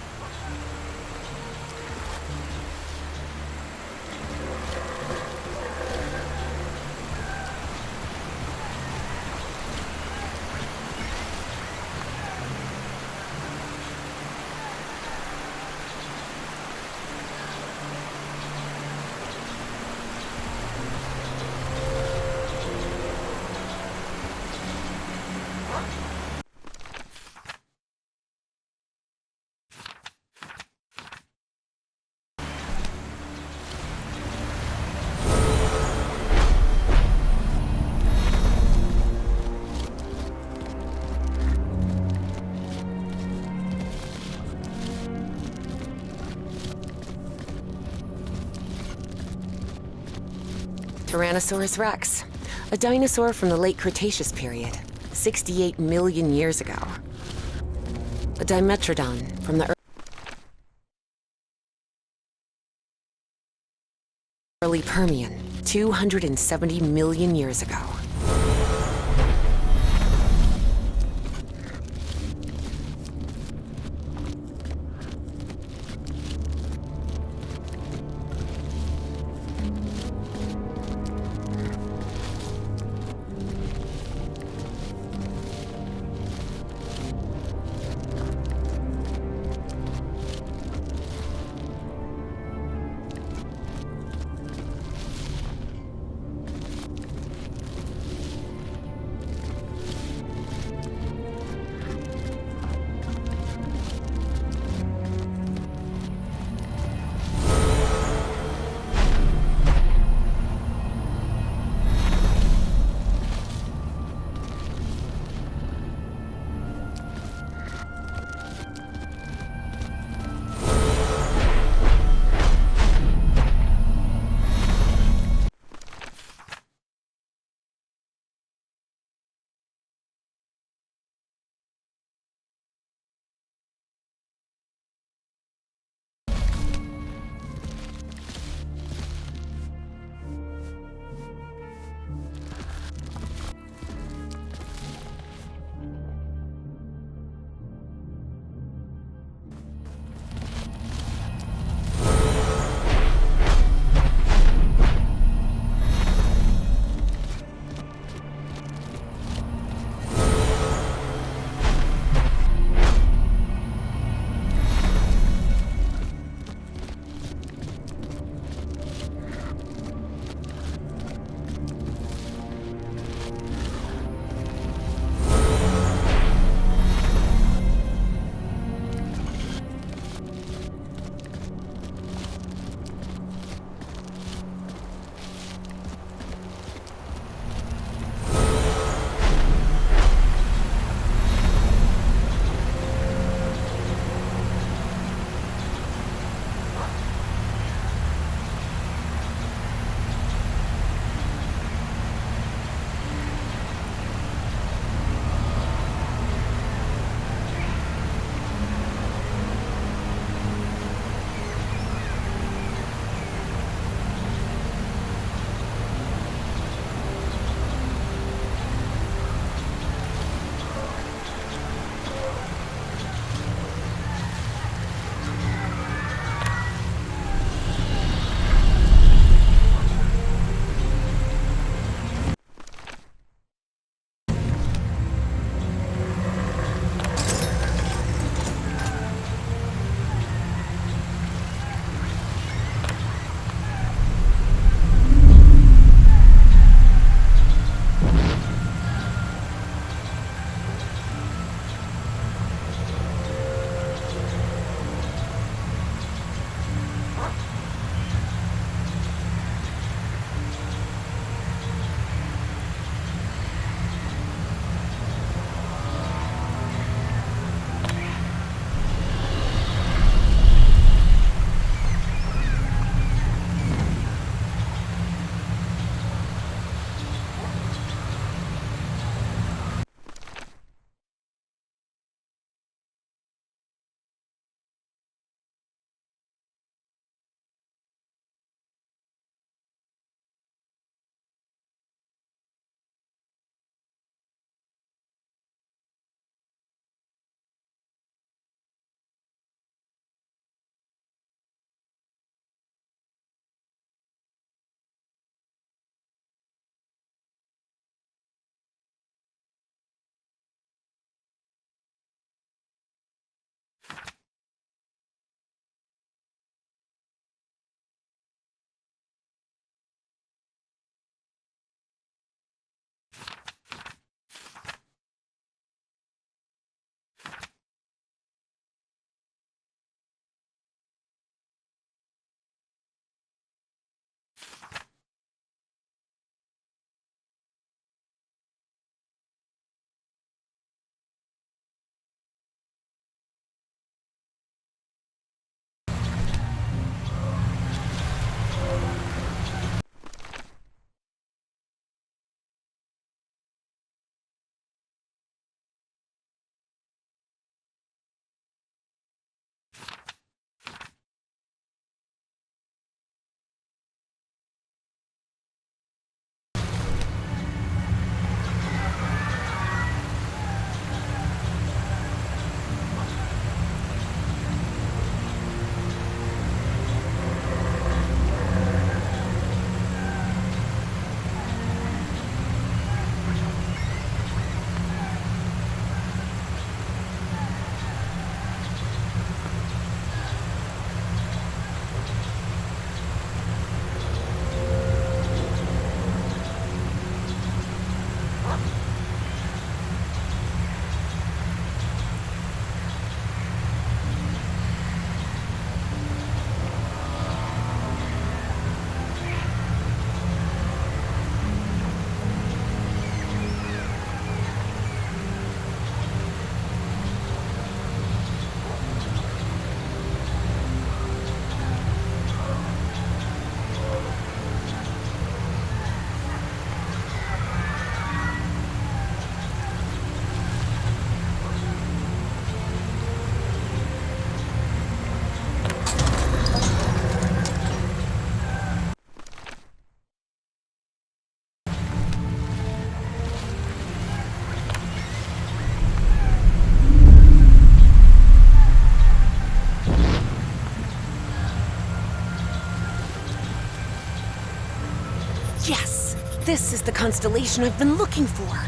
Tyrannosaurus rex, a dinosaur from the late Cretaceous period, 68 million years ago. A Dimetrodon from the early Permian, 270 million years ago. this is the constellation I've been looking for.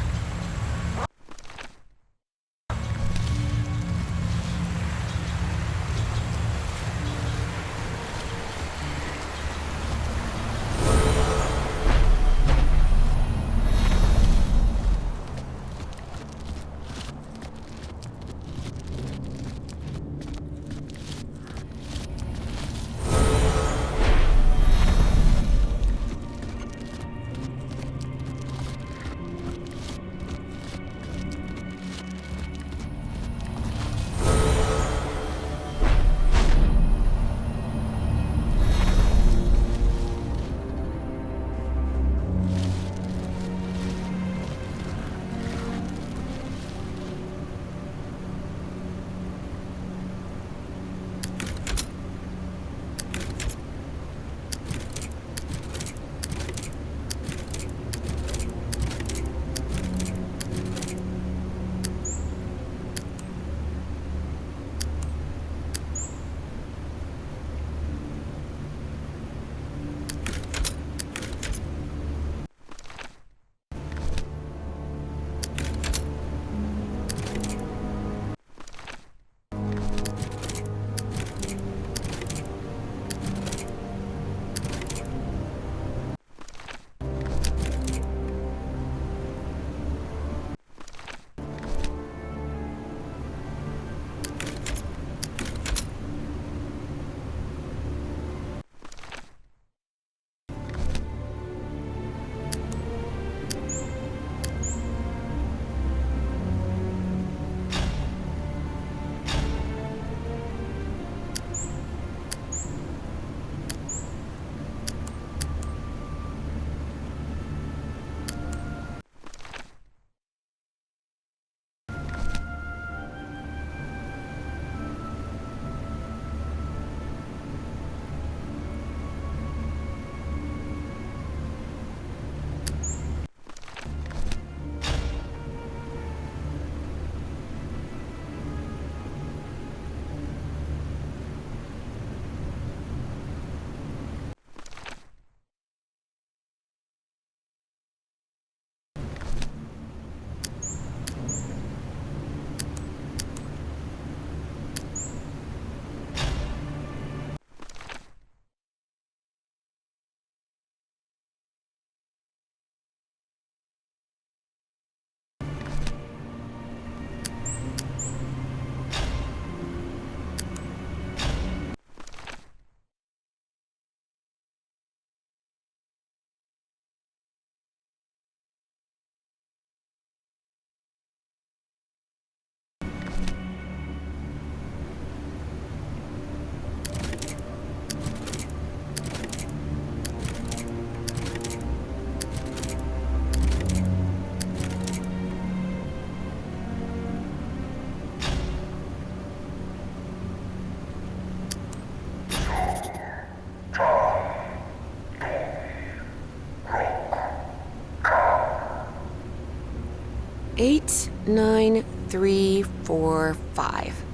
Eight, 9, 3, 4, 5.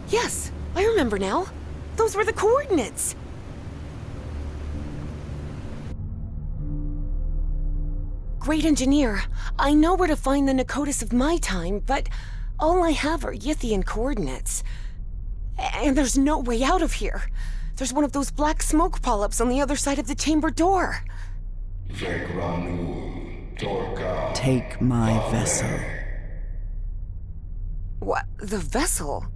Yes, I remember now. Those were the coordinates. Great engineer, I know where to find the Nakotis of my time, but all I have are Yithian coordinates. And there's no way out of here. There's one of those black smoke polyps on the other side of the chamber door. Vekranul, Torka. Take my vessel. What? The vessel?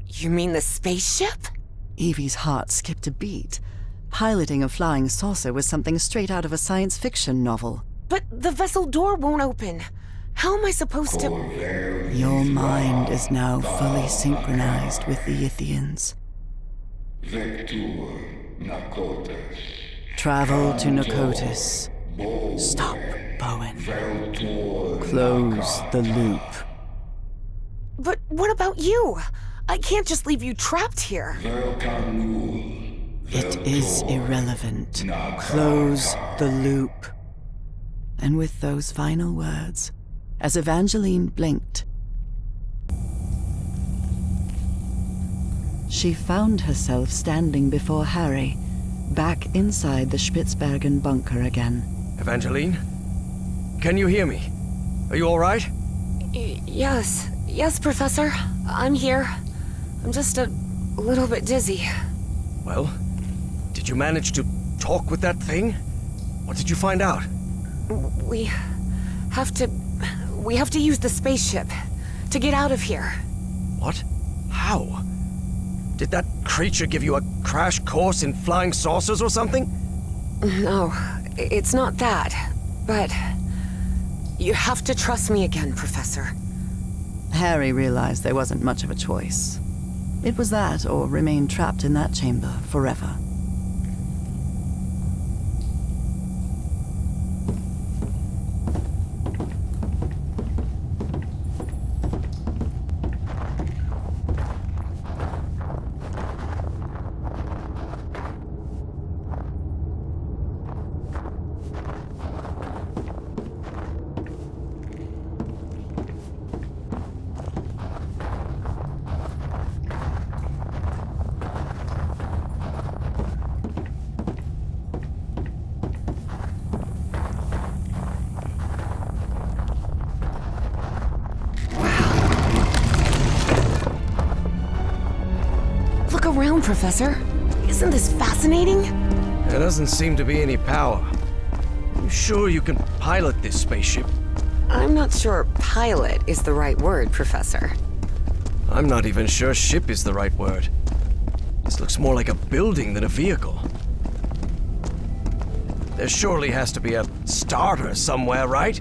You mean the spaceship? Evie's heart skipped a beat. Piloting a flying saucer was something straight out of a science fiction novel. But the vessel door won't open. How am I supposed to... Your mind is now fully synchronized with the Yithians. Vectur, Nakotis. Travel to Nakotis. Stop, Bowen. Close the loop. But what about you? I can't just leave you trapped here. It is irrelevant. Close the loop. And with those final words, as Evangeline blinked, she found herself standing before Harry, back inside the Spitzbergen bunker again. Evangeline? Can you hear me? Are you alright? Yes. Yes, Professor. I'm here. I'm just a little bit dizzy. Well, did you manage to talk with that thing? What did you find out? We have to use the spaceship to get out of here. What? How? Did that creature give you a crash course in flying saucers or something? No, it's not that. But you have to trust me again, Professor. Harry realized there wasn't much of a choice. It was that or remain trapped in that chamber forever. Look around, Professor. Isn't this fascinating? There doesn't seem to be any power. You sure you can pilot this spaceship? I'm not sure pilot is the right word, Professor. I'm not even sure ship is the right word. This looks more like a building than a vehicle. There surely has to be a starter somewhere, right?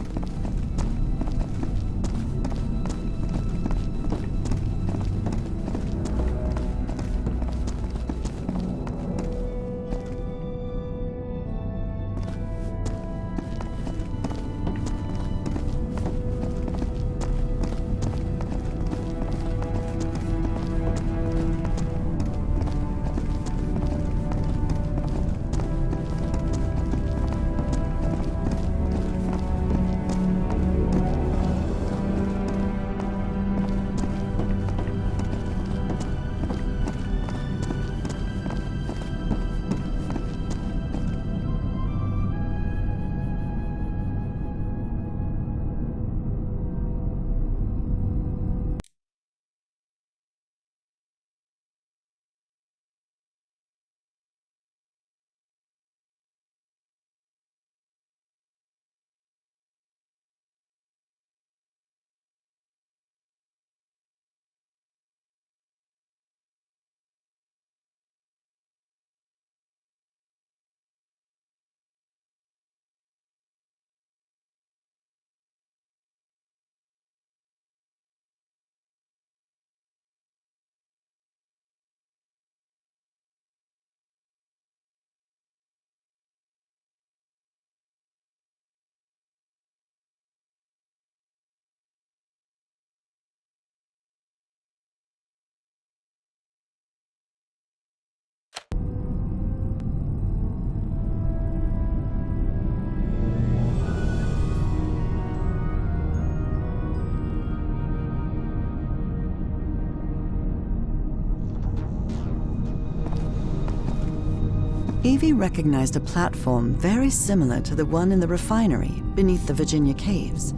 Evie recognized a platform very similar to the one in the refinery beneath the Virginia caves,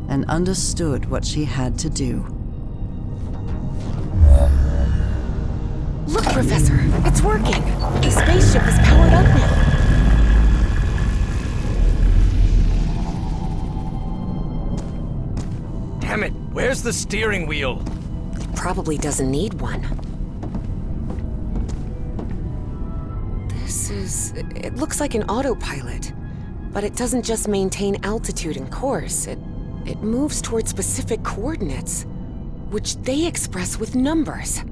and understood what she had to do. Look, Professor, it's working. The spaceship is powered up now. Damn it, where's the steering wheel? It probably doesn't need one. It looks like an autopilot, but it doesn't just maintain altitude and course. It moves toward specific coordinates, which they express with numbers.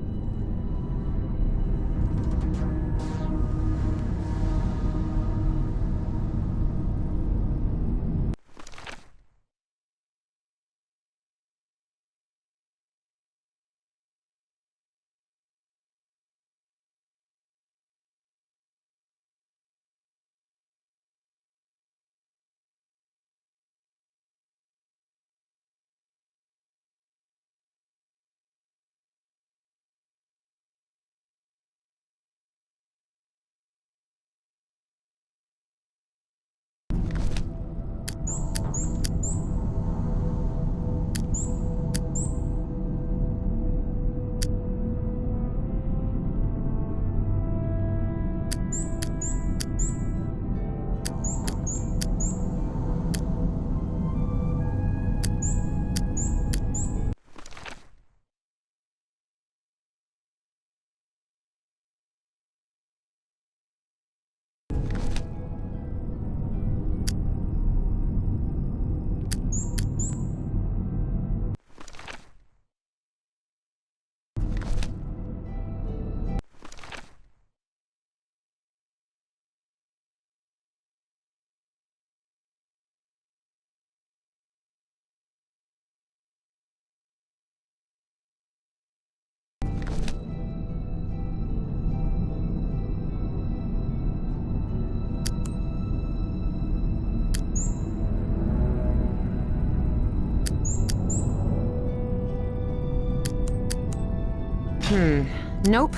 Nope.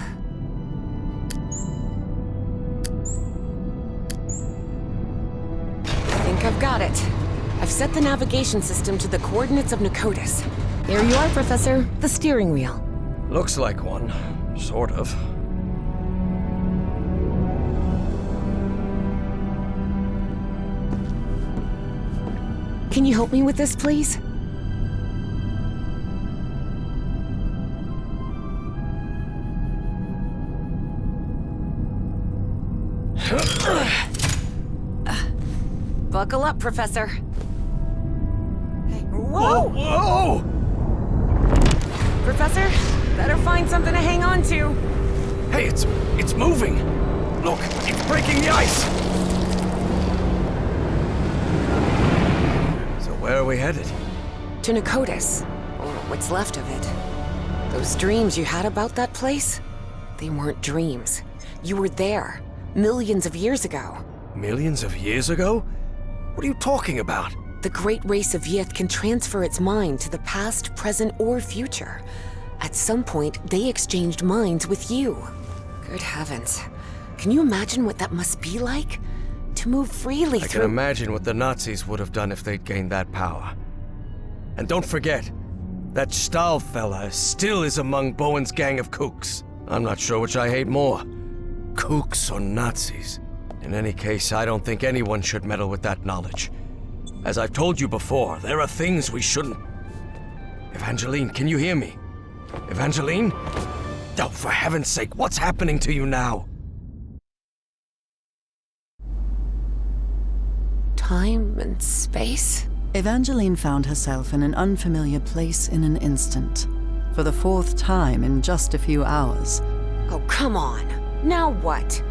I think I've got it. I've set the navigation system to the coordinates of Nakotis. There you are, Professor. The steering wheel. Looks like one. Sort of. Can you help me with this, please? Buckle up, Professor. Hey, whoa! Whoa! Professor, better find something to hang on to. Hey, it's moving! Look, it's breaking the ice! So where are we headed? To Nakotis, or what's left of it. Those dreams you had about that place? They weren't dreams. You were there, millions of years ago. Millions of years ago? What are you talking about? The great race of Yith can transfer its mind to the past, present, or future. At some point, they exchanged minds with you. Good heavens. Can you imagine what that must be like? To move freely I through... can imagine what the Nazis would have done if they'd gained that power. And don't forget, that Stahl fella still is among Bowen's gang of kooks. I'm not sure which I hate more, kooks or Nazis. In any case, I don't think anyone should meddle with that knowledge. As I've told you before, there are things we shouldn't... Evangeline, can you hear me? Evangeline? Oh, for heaven's sake, what's happening to you now? Time and space? Evangeline found herself in an unfamiliar place in an instant. For the fourth time in just a few hours. Oh, come on. Now what?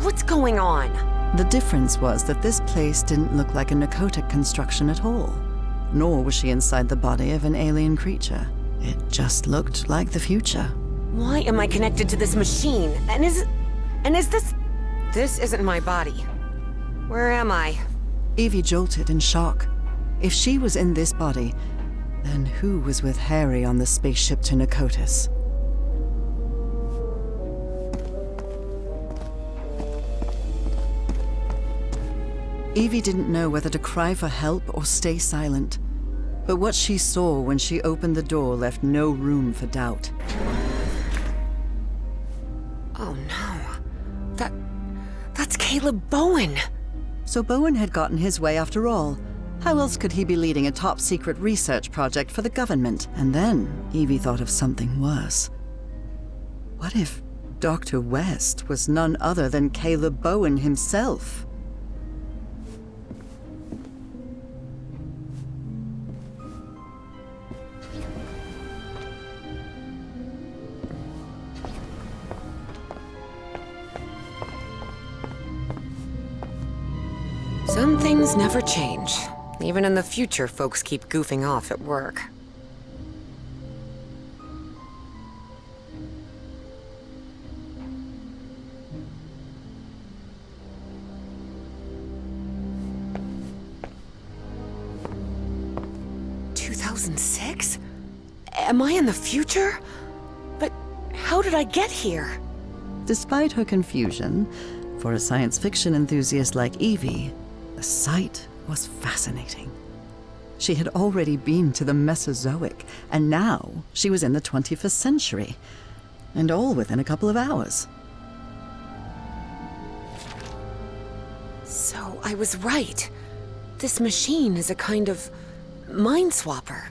What's going on? The difference was that this place didn't look like a Nakotic construction at all. Nor was she inside the body of an alien creature. It just looked like the future. Why am I connected to this machine? And is this... This isn't my body. Where am I? Evie jolted in shock. If she was in this body, then who was with Harry on the spaceship to Nakotis? Evie didn't know whether to cry for help or stay silent. But what she saw when she opened the door left no room for doubt. Oh no. That's Caleb Bowen. So Bowen had gotten his way after all. How else could he be leading a top-secret research project for the government? And then Evie thought of something worse. What if Dr. West was none other than Caleb Bowen himself? Some things never change. Even in the future, folks keep goofing off at work. "2006? Am I in the future? But how did I get here?" Despite her confusion, for a science fiction enthusiast like Evie, the sight was fascinating. She had already been to the Mesozoic, and now she was in the 21st century, and all within a couple of hours. So I was right. This machine is a kind of mind swapper.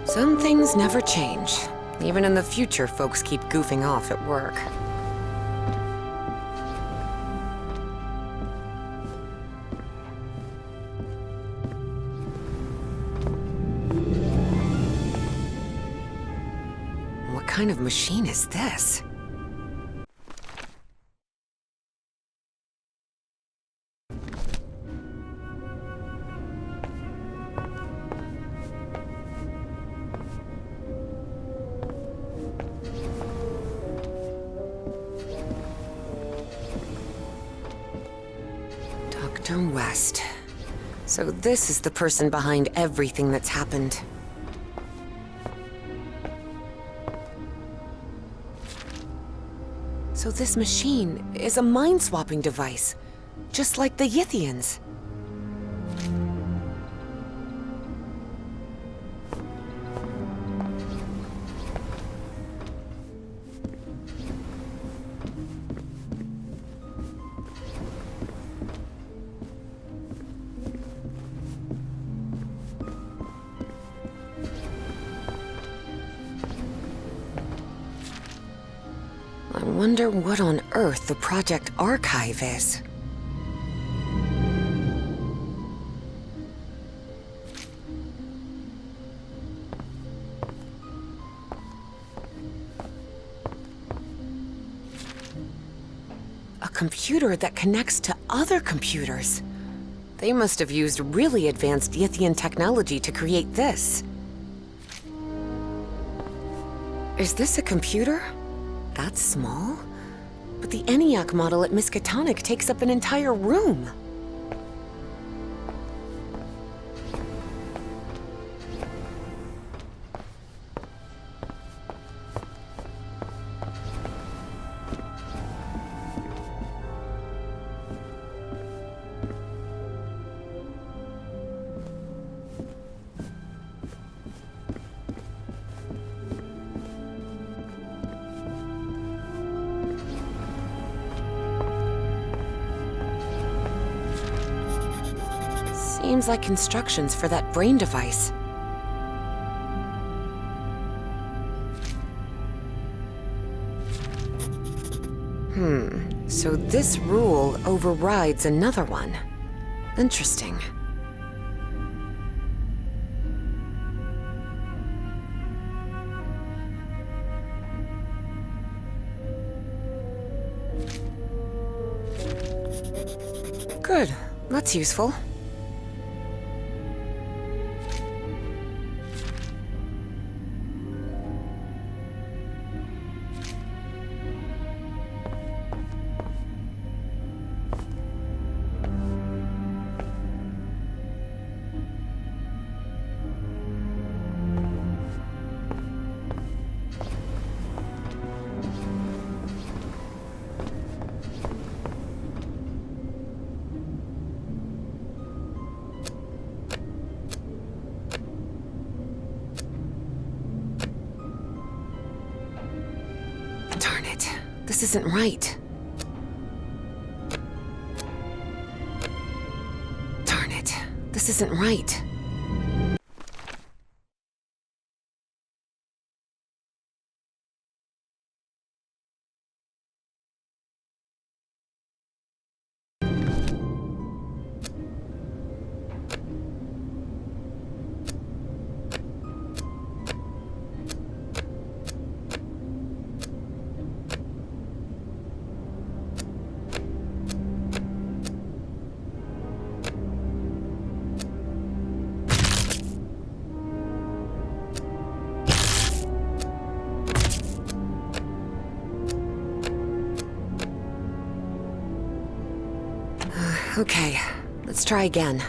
Some things never change. Even in the future, folks keep goofing off at work. What kind of machine is this? Professor West. So this is the person behind everything that's happened. So this machine is a mind-swapping device, just like the Yithians. I wonder what on earth the Project Archive is. A computer that connects to other computers. They must have used really advanced Yithian technology to create this. Is this a computer? That's small? But the ENIAC model at Miskatonic takes up an entire room. Seems like instructions for that brain device. So this rule overrides another one. Interesting. Good. That's useful. Darn it. This isn't right. Darn it. This isn't right. Okay, let's try again.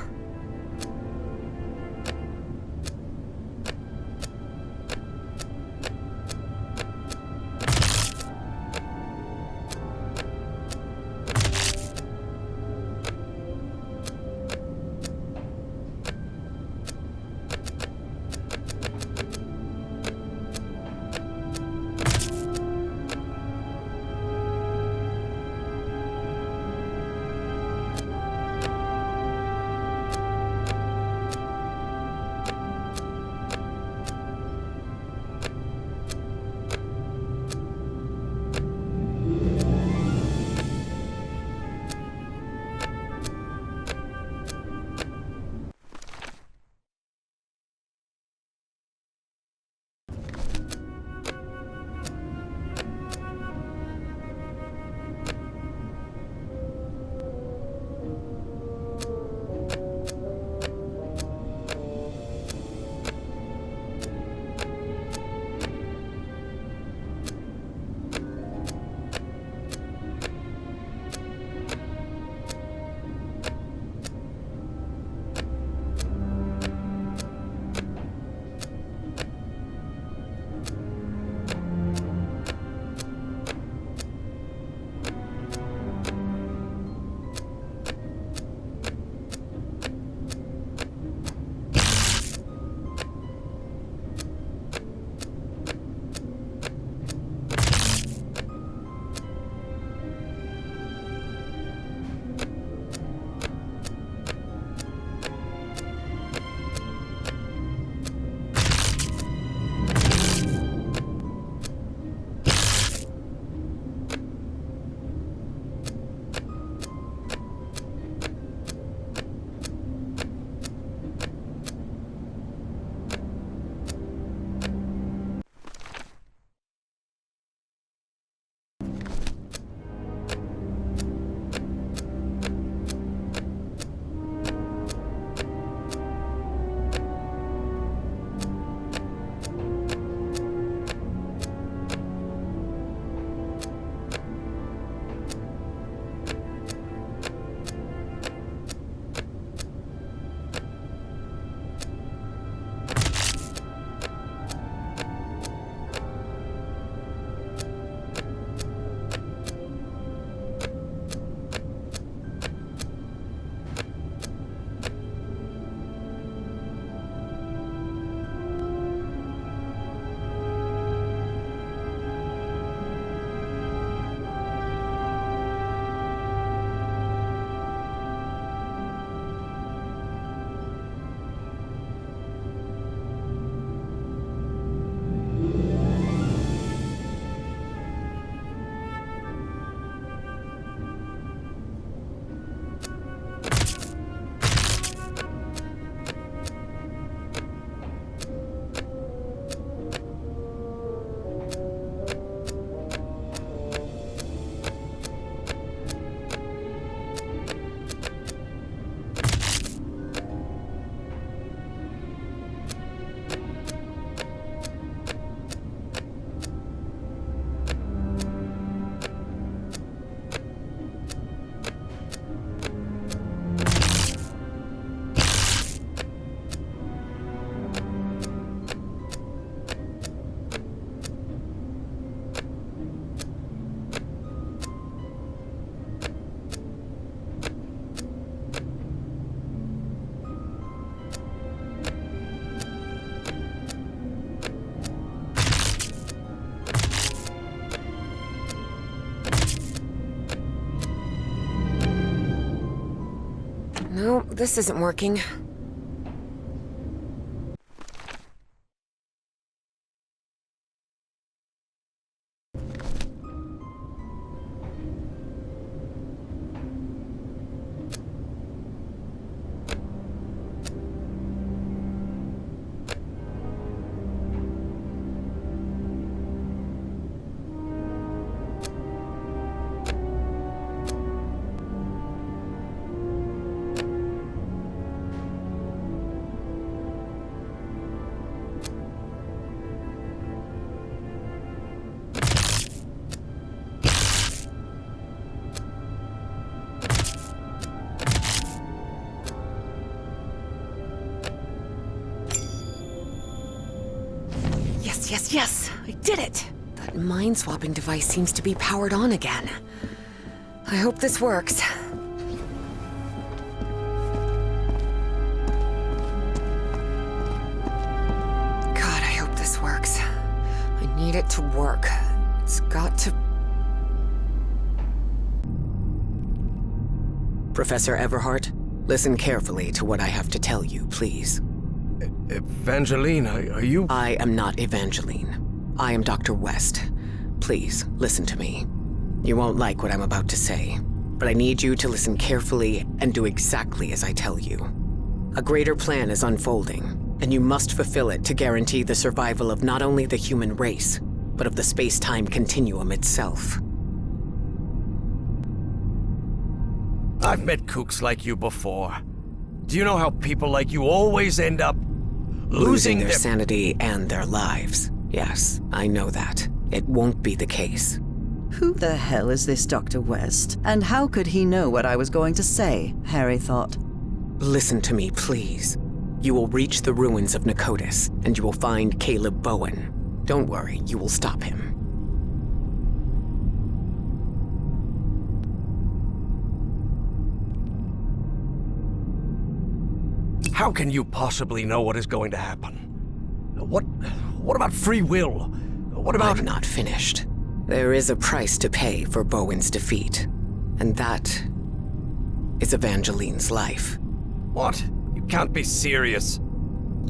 No, this isn't working. Yes, I did it! That mind-swapping device seems to be powered on again. I hope this works. God, I hope this works. I need it to work. It's got to... Professor Everhart, listen carefully to what I have to tell you, please. Evangeline, are you... I am not Evangeline. I am Dr. West. Please, listen to me. You won't like what I'm about to say, but I need you to listen carefully and do exactly as I tell you. A greater plan is unfolding, and you must fulfill it to guarantee the survival of not only the human race, but of the space-time continuum itself. I've met kooks like you before. Do you know how people like you always end up losing their sanity and their lives? Yes, I know that. It won't be the case. Who the hell is this Dr. West? And how could he know what I was going to say, Harry thought. Listen to me, please. You will reach the ruins of Nicotis, and you will find Caleb Bowen. Don't worry, you will stop him. How can you possibly know what is going to happen? What about free will? What about... I'm not finished. There is a price to pay for Bowen's defeat, and that is Evangeline's life. What? You can't be serious.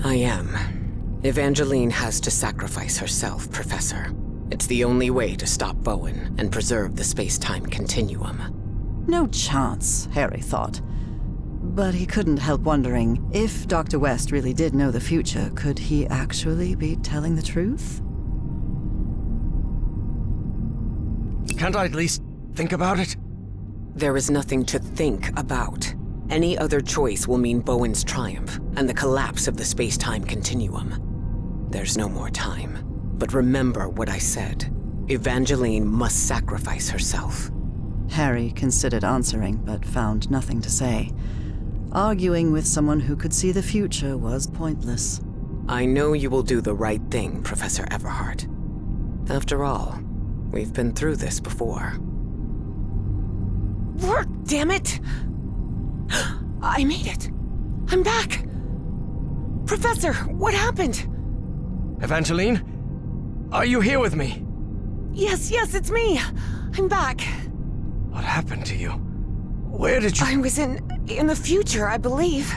I am. Evangeline has to sacrifice herself, Professor. It's the only way to stop Bowen and preserve the space-time continuum. No chance, Harry thought. But he couldn't help wondering, if Dr. West really did know the future, could he actually be telling the truth? Can't I at least think about it? There is nothing to think about. Any other choice will mean Bowen's triumph and the collapse of the space-time continuum. There's no more time. But remember what I said. Evangeline must sacrifice herself. Harry considered answering, but found nothing to say. Arguing with someone who could see the future was pointless. I know you will do the right thing, Professor Everhart. After all, we've been through this before. Work, damn it! I made it! I'm back! Professor, what happened? Evangeline? Are you here with me? Yes, it's me! I'm back. What happened to you? Where did you... I was in the future, I believe.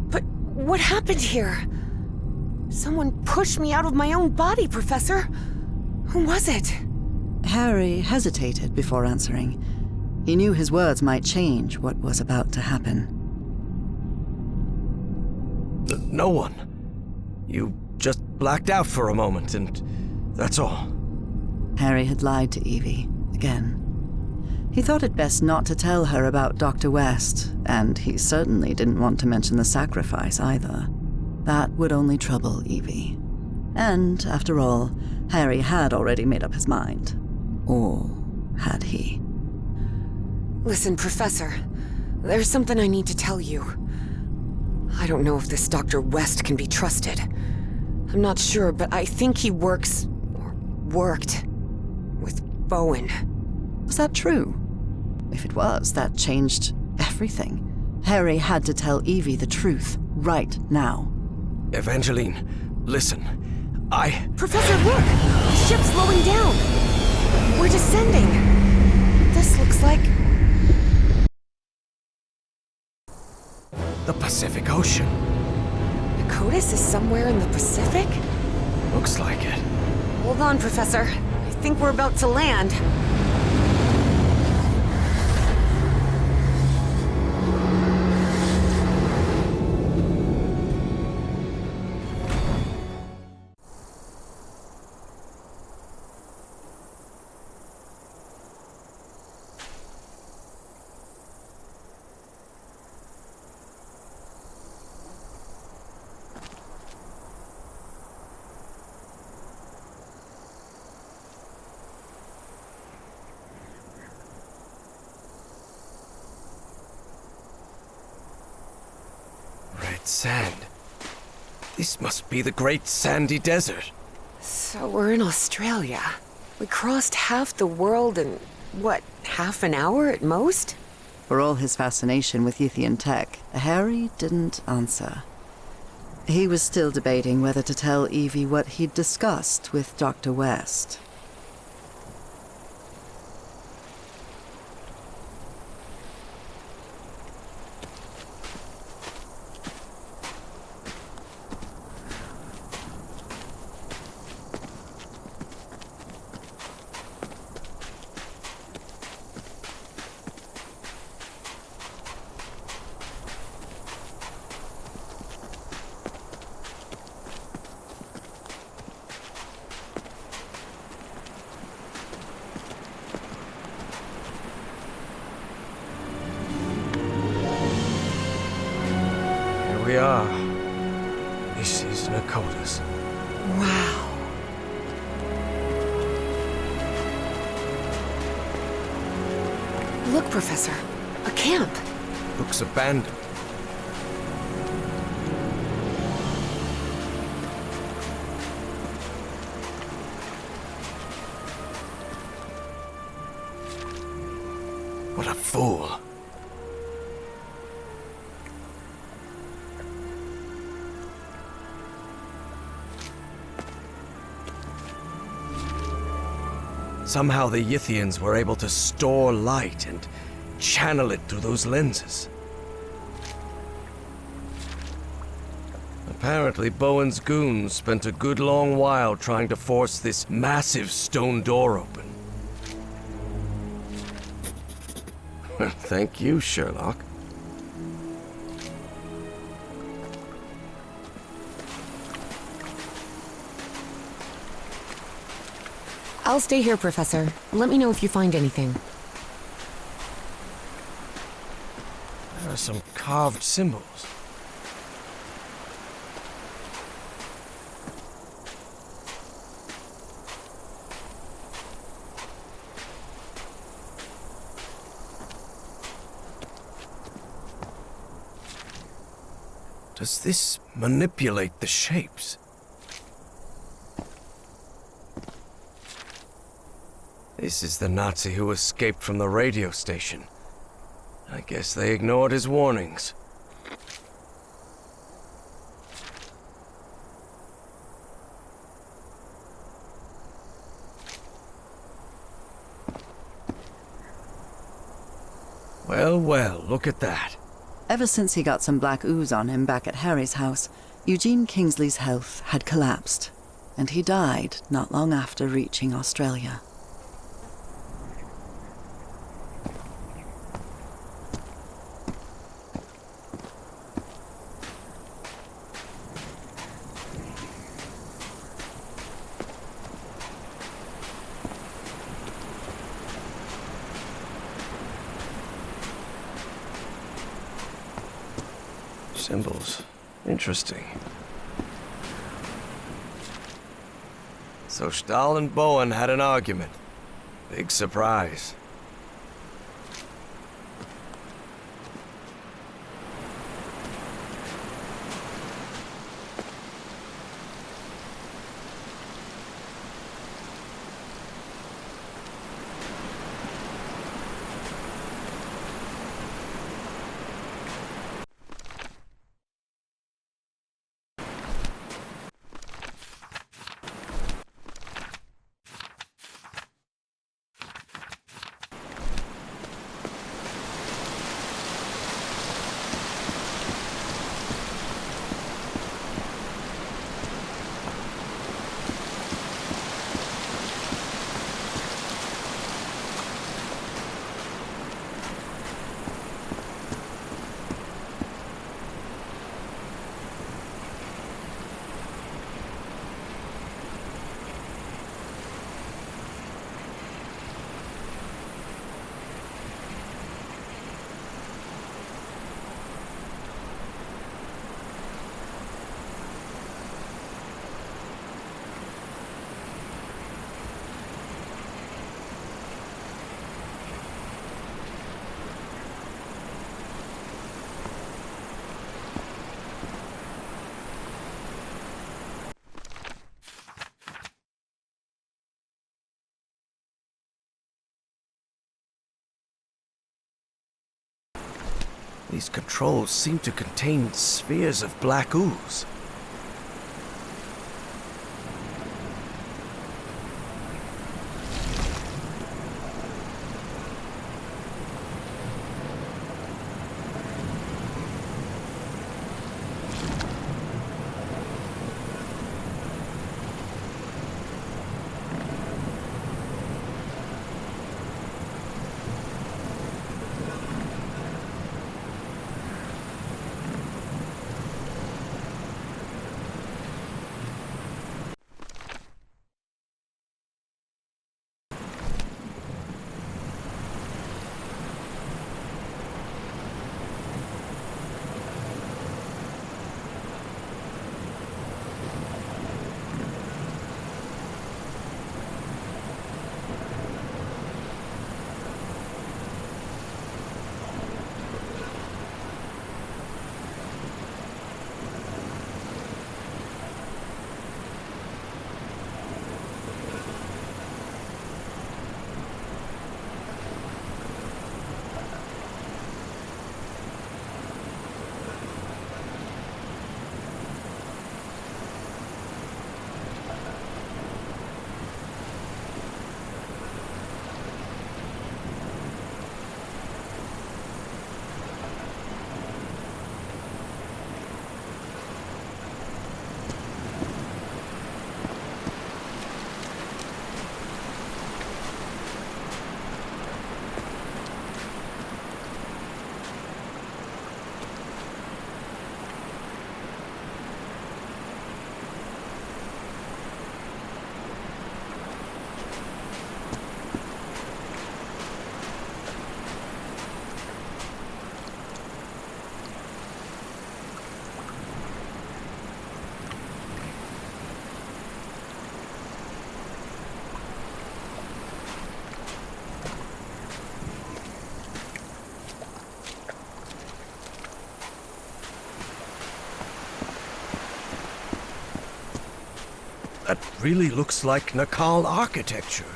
But what happened here? Someone pushed me out of my own body, Professor. Who was it? Harry hesitated before answering. He knew his words might change what was about to happen. No one. You just blacked out for a moment, and that's all. Harry had lied to Evie, again. He thought it best not to tell her about Dr. West, and he certainly didn't want to mention the sacrifice either. That would only trouble Evie. And, after all, Harry had already made up his mind. Or had he? Listen, Professor. There's something I need to tell you. I don't know if this Dr. West can be trusted. I'm not sure, but I think he works... or worked... with Bowen. Was that true? If it was, that changed everything. Harry had to tell Evie the truth, right now. Evangeline, listen. Professor, look! The ship's slowing down! We're descending! This looks like... The Pacific Ocean. Nakotis is somewhere in the Pacific? Looks like it. Hold on, Professor. I think we're about to land. Red sand. This must be the Great Sandy Desert. So we're in Australia. We crossed half the world in, what, half an hour at most? For all his fascination with Yithian tech, Harry didn't answer. He was still debating whether to tell Evie what he'd discussed with Dr. West. Here we are. This is Nakotis. Wow. Look, Professor. A camp. Looks abandoned. What a fool. Somehow the Yithians were able to store light and channel it through those lenses. Apparently, Bowen's goons spent a good long while trying to force this massive stone door open. Thank you, Sherlock. I'll stay here, Professor. Let me know if you find anything. There are some carved symbols. Does this manipulate the shapes? This is the Nazi who escaped from the radio station. I guess they ignored his warnings. Well, well, look at that. Ever since he got some black ooze on him back at Harry's house, Eugene Kingsley's health had collapsed, and he died not long after reaching Australia. Symbols. Interesting. So Stahl and Bowen had an argument. Big surprise. These controls seem to contain spheres of black ooze. That really looks like Nakal architecture.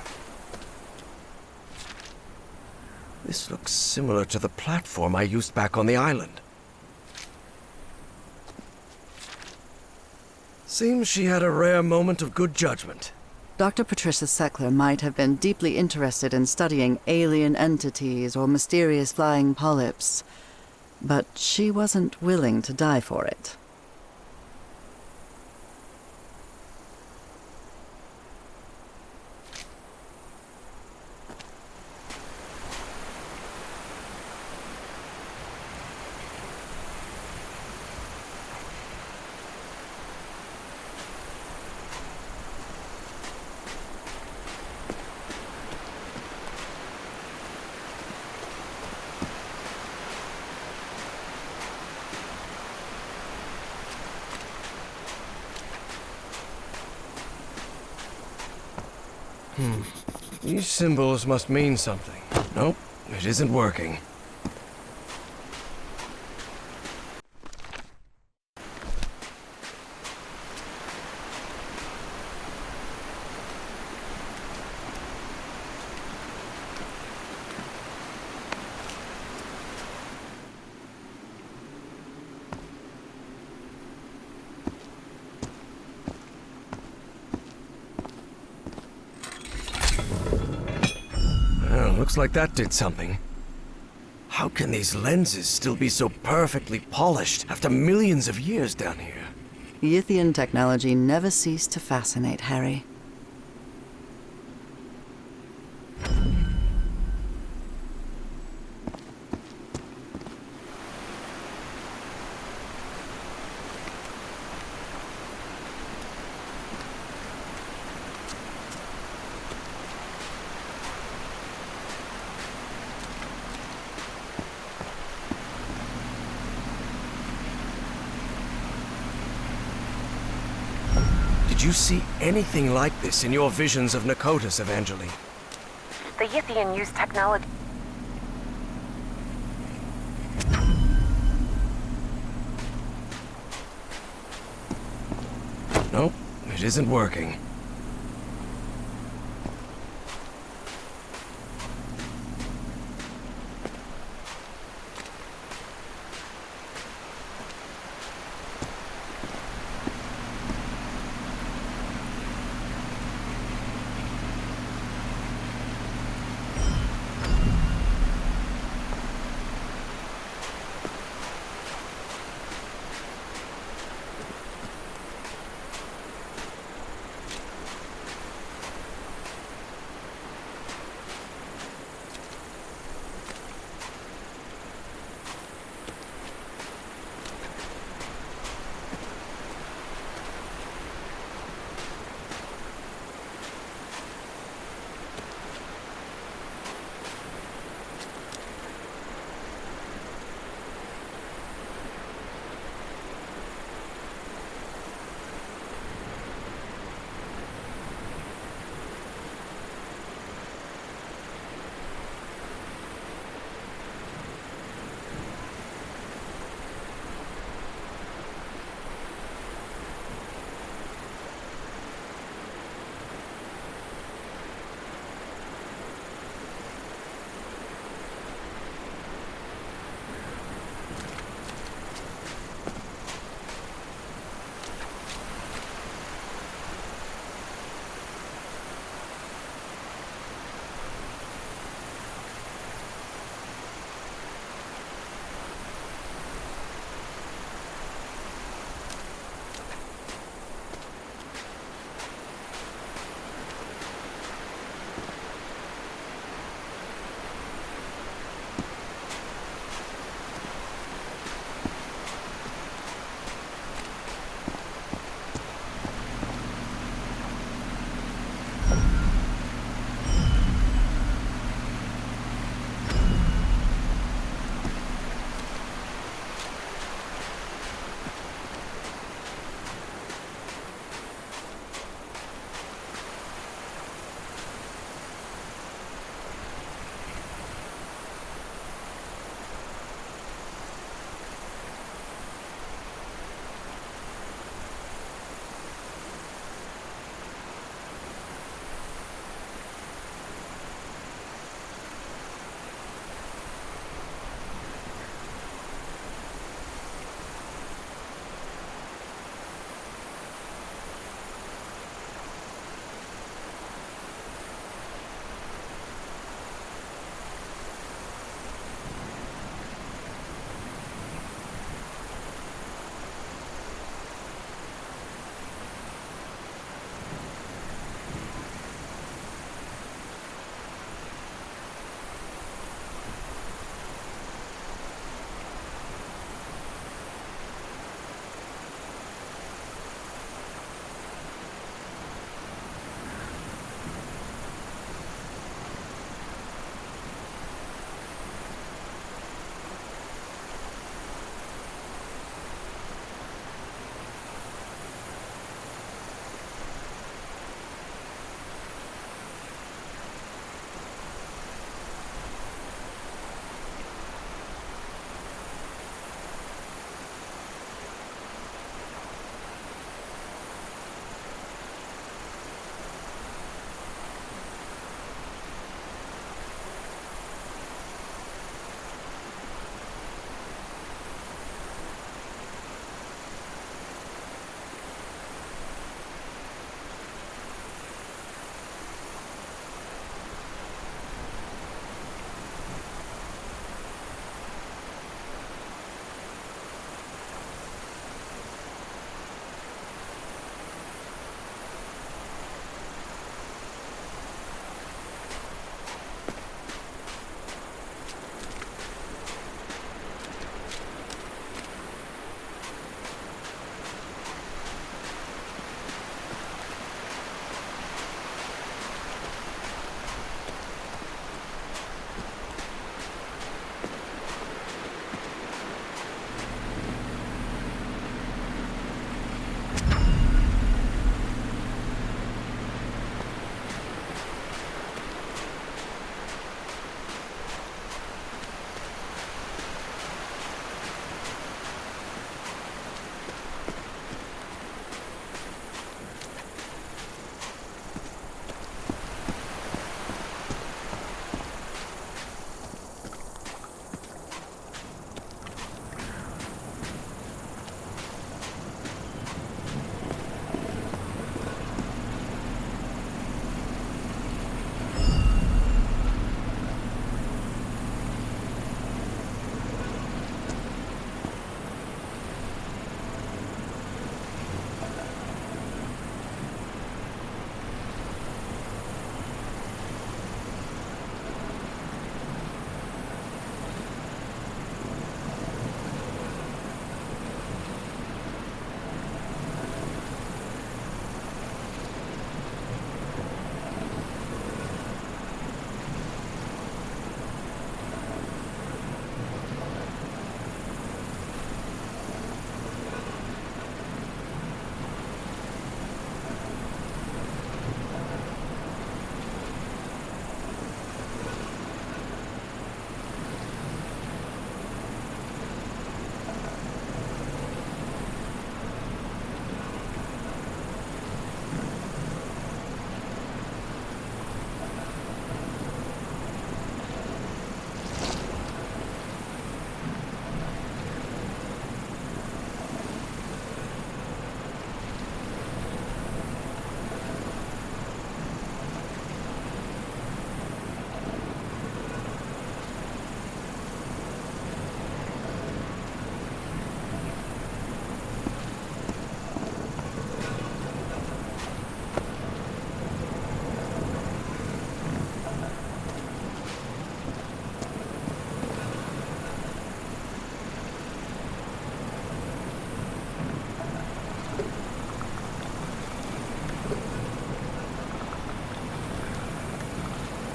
This looks similar to the platform I used back on the island. Seems she had a rare moment of good judgment. Dr. Patricia Seckler might have been deeply interested in studying alien entities or mysterious flying polyps, but she wasn't willing to die for it. These symbols must mean something. Nope, it isn't working. Looks like that did something. How can these lenses still be so perfectly polished after millions of years down here? Yithian technology never ceased to fascinate Harry. Did you see anything like this in your visions of Nakotas, Evangeline? The Yithian use technology. Nope, it isn't working.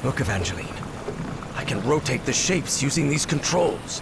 Look, Evangeline. I can rotate the shapes using these controls.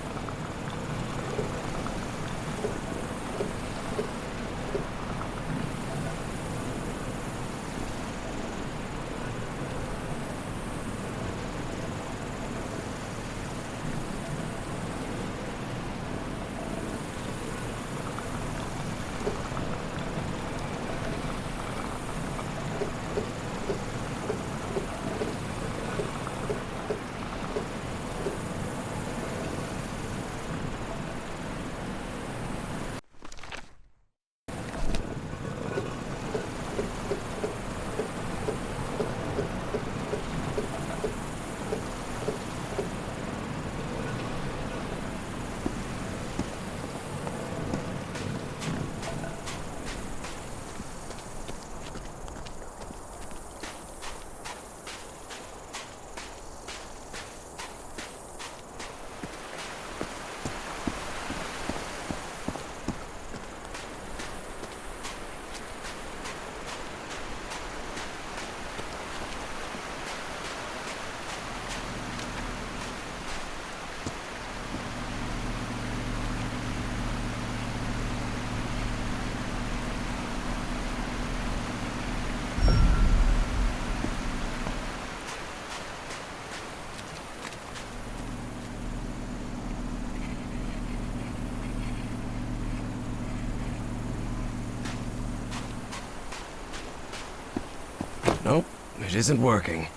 Nope, it isn't working.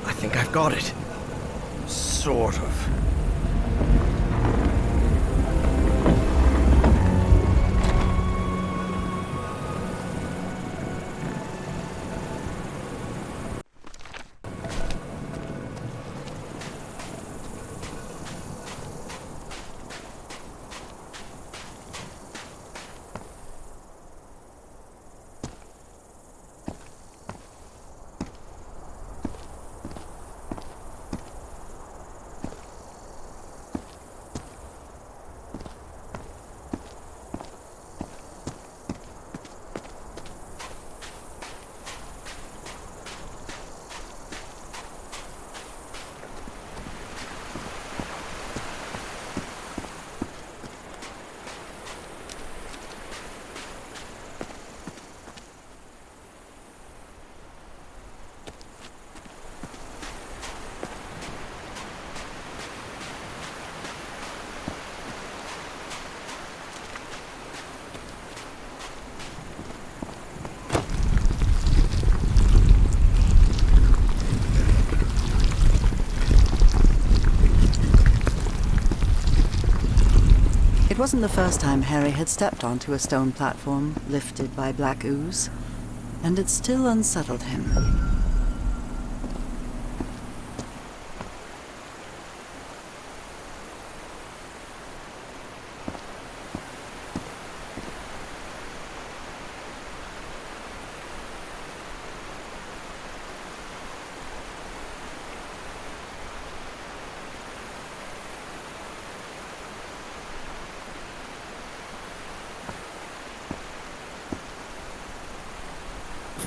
I think I've got it. Sort of. It wasn't the first time Harry had stepped onto a stone platform lifted by black ooze, and it still unsettled him.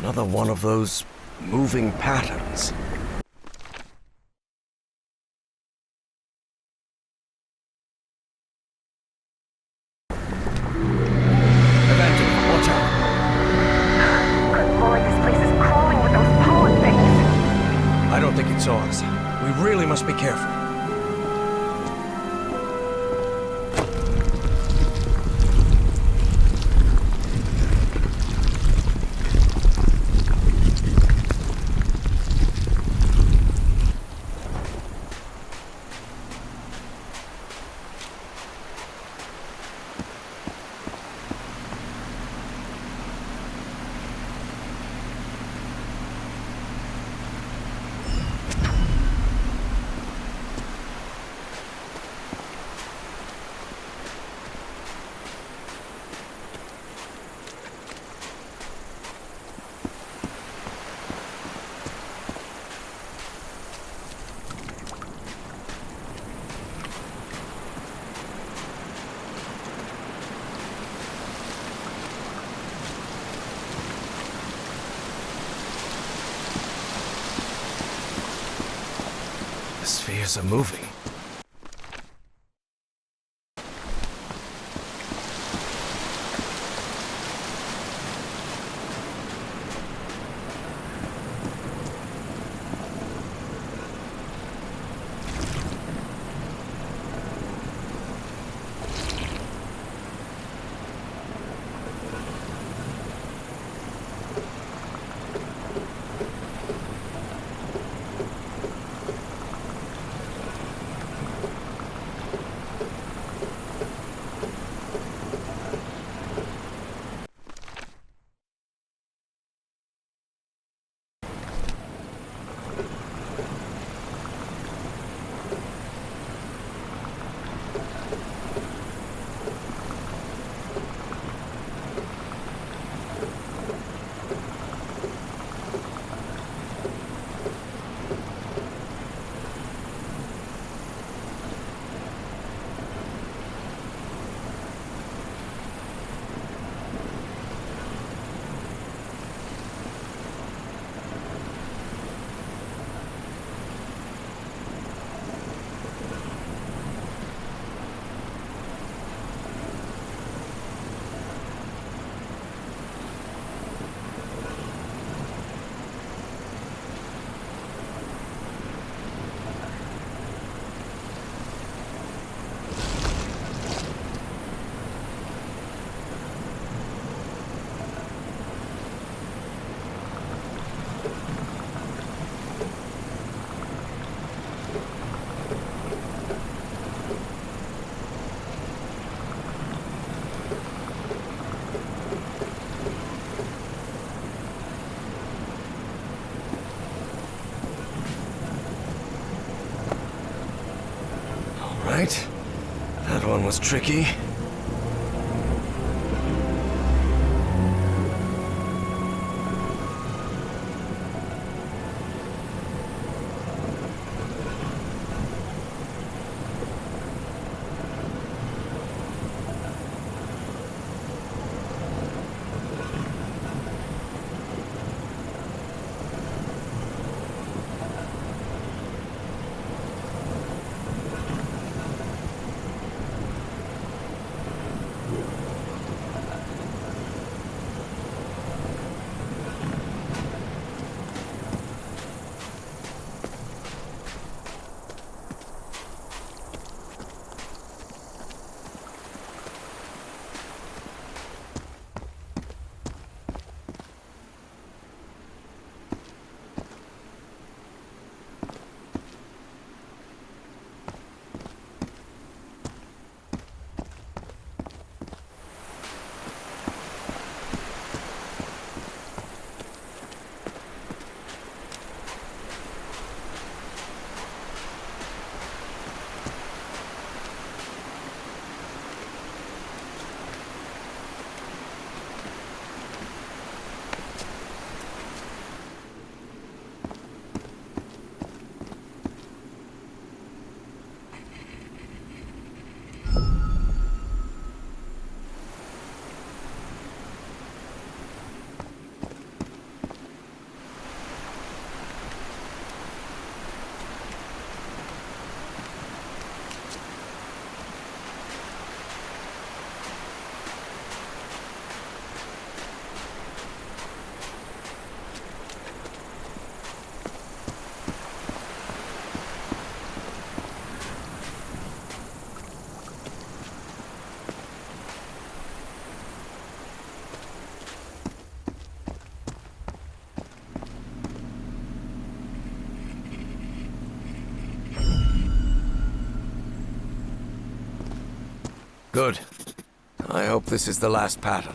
Another one of those moving patterns. Evangeline, watch out! Good lord, this place is crawling with those pollen things. I don't think it saw us. We really must be careful. spheres are moving. Right. That one was tricky. Good. I hope this is the last pattern.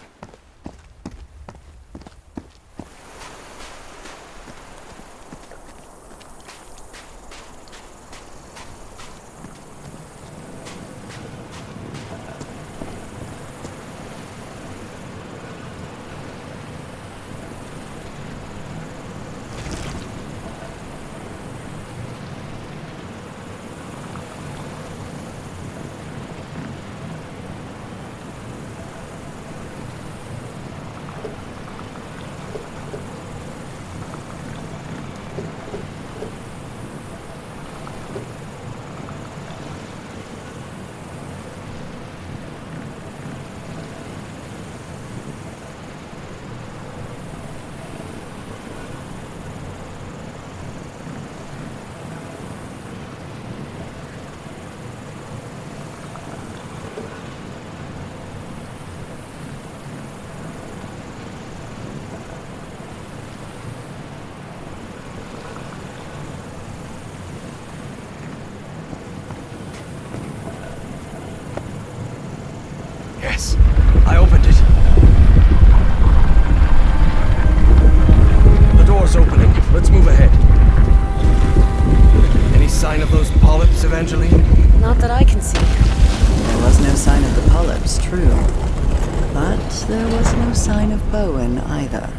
I opened it. The door's opening. Let's move ahead. Any sign of those polyps, Evangeline? Not that I can see. There was no sign of the polyps, true. But there was no sign of Bowen either.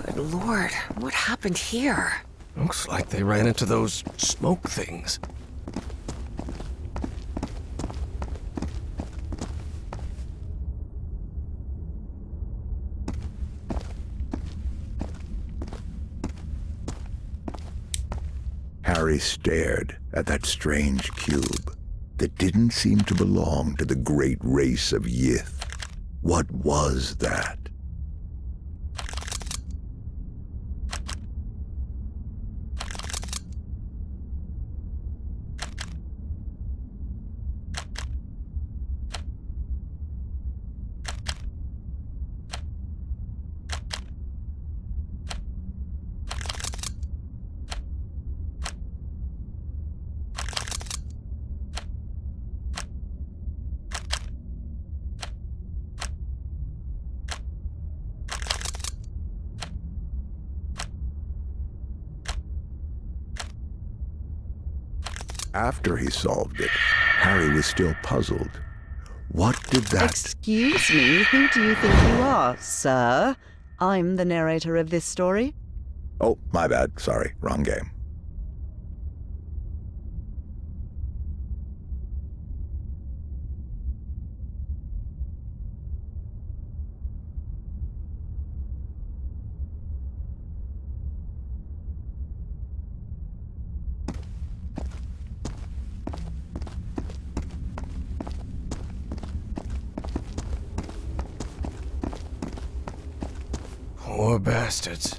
Good Lord, what happened here? Looks like they ran into those smoke things. Harry stared at that strange cube that didn't seem to belong to the great race of Yith. What was that? After he solved it, Harry was still puzzled. What did that... Excuse me, who do you think you are, sir? I'm the narrator of this story. Oh, my bad. Sorry, wrong game. Poor bastards.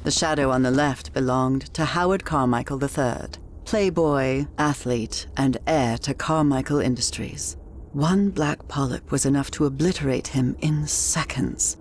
The shadow on the left belonged to Howard Carmichael III, playboy, athlete, and heir to Carmichael Industries. One black polyp was enough to obliterate him in seconds.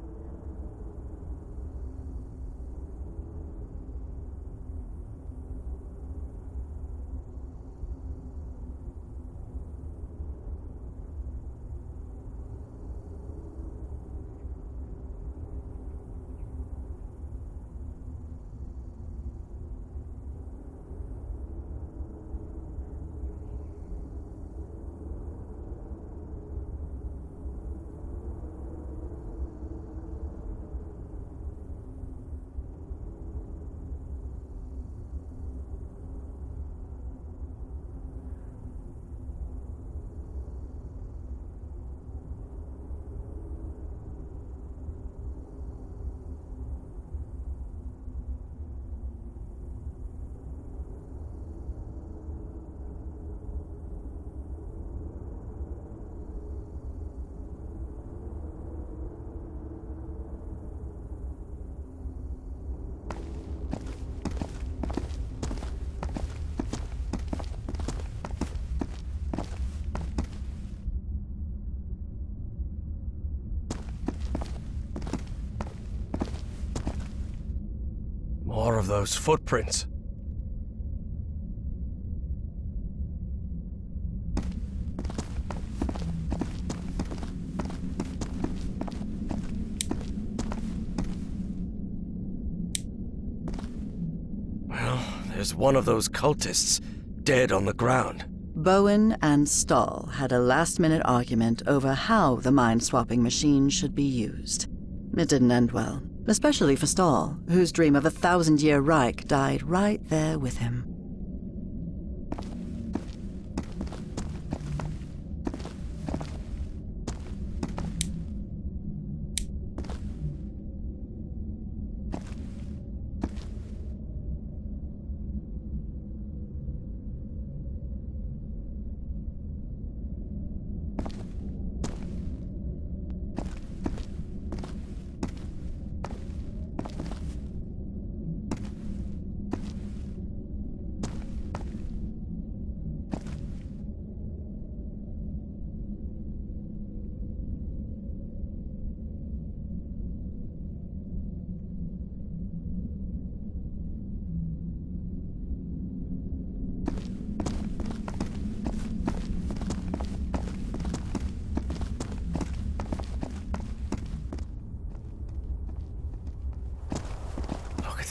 More of those footprints. Well, there's one of those cultists dead on the ground. Bowen and Stahl had a last-minute argument over how the mind-swapping machine should be used. It didn't end well, especially for Stahl, whose dream of a 1,000-year Reich died right there with him.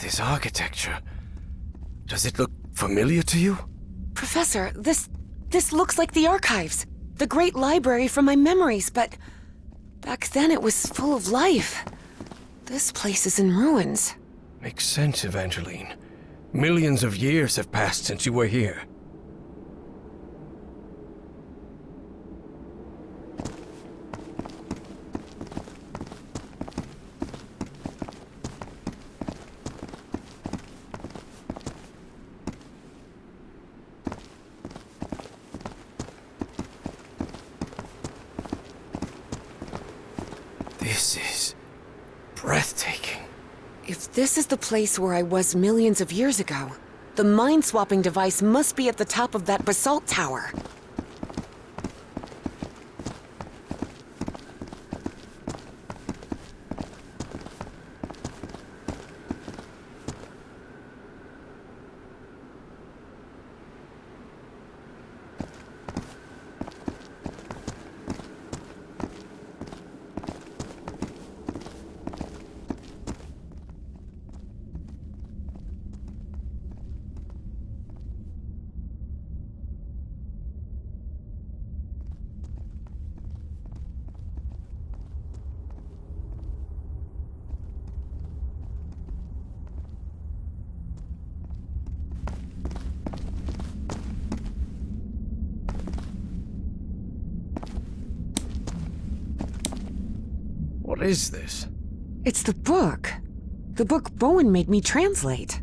This architecture. Does it look familiar to you? Professor, this looks like the archives. The great library from my memories, but back then it was full of life. This place is in ruins. Makes sense, Evangeline. Millions of years have passed since you were here. This is breathtaking. If this is the place where I was millions of years ago, the mind-swapping device must be at the top of that basalt tower. What is this? It's the book. The book Bowen made me translate.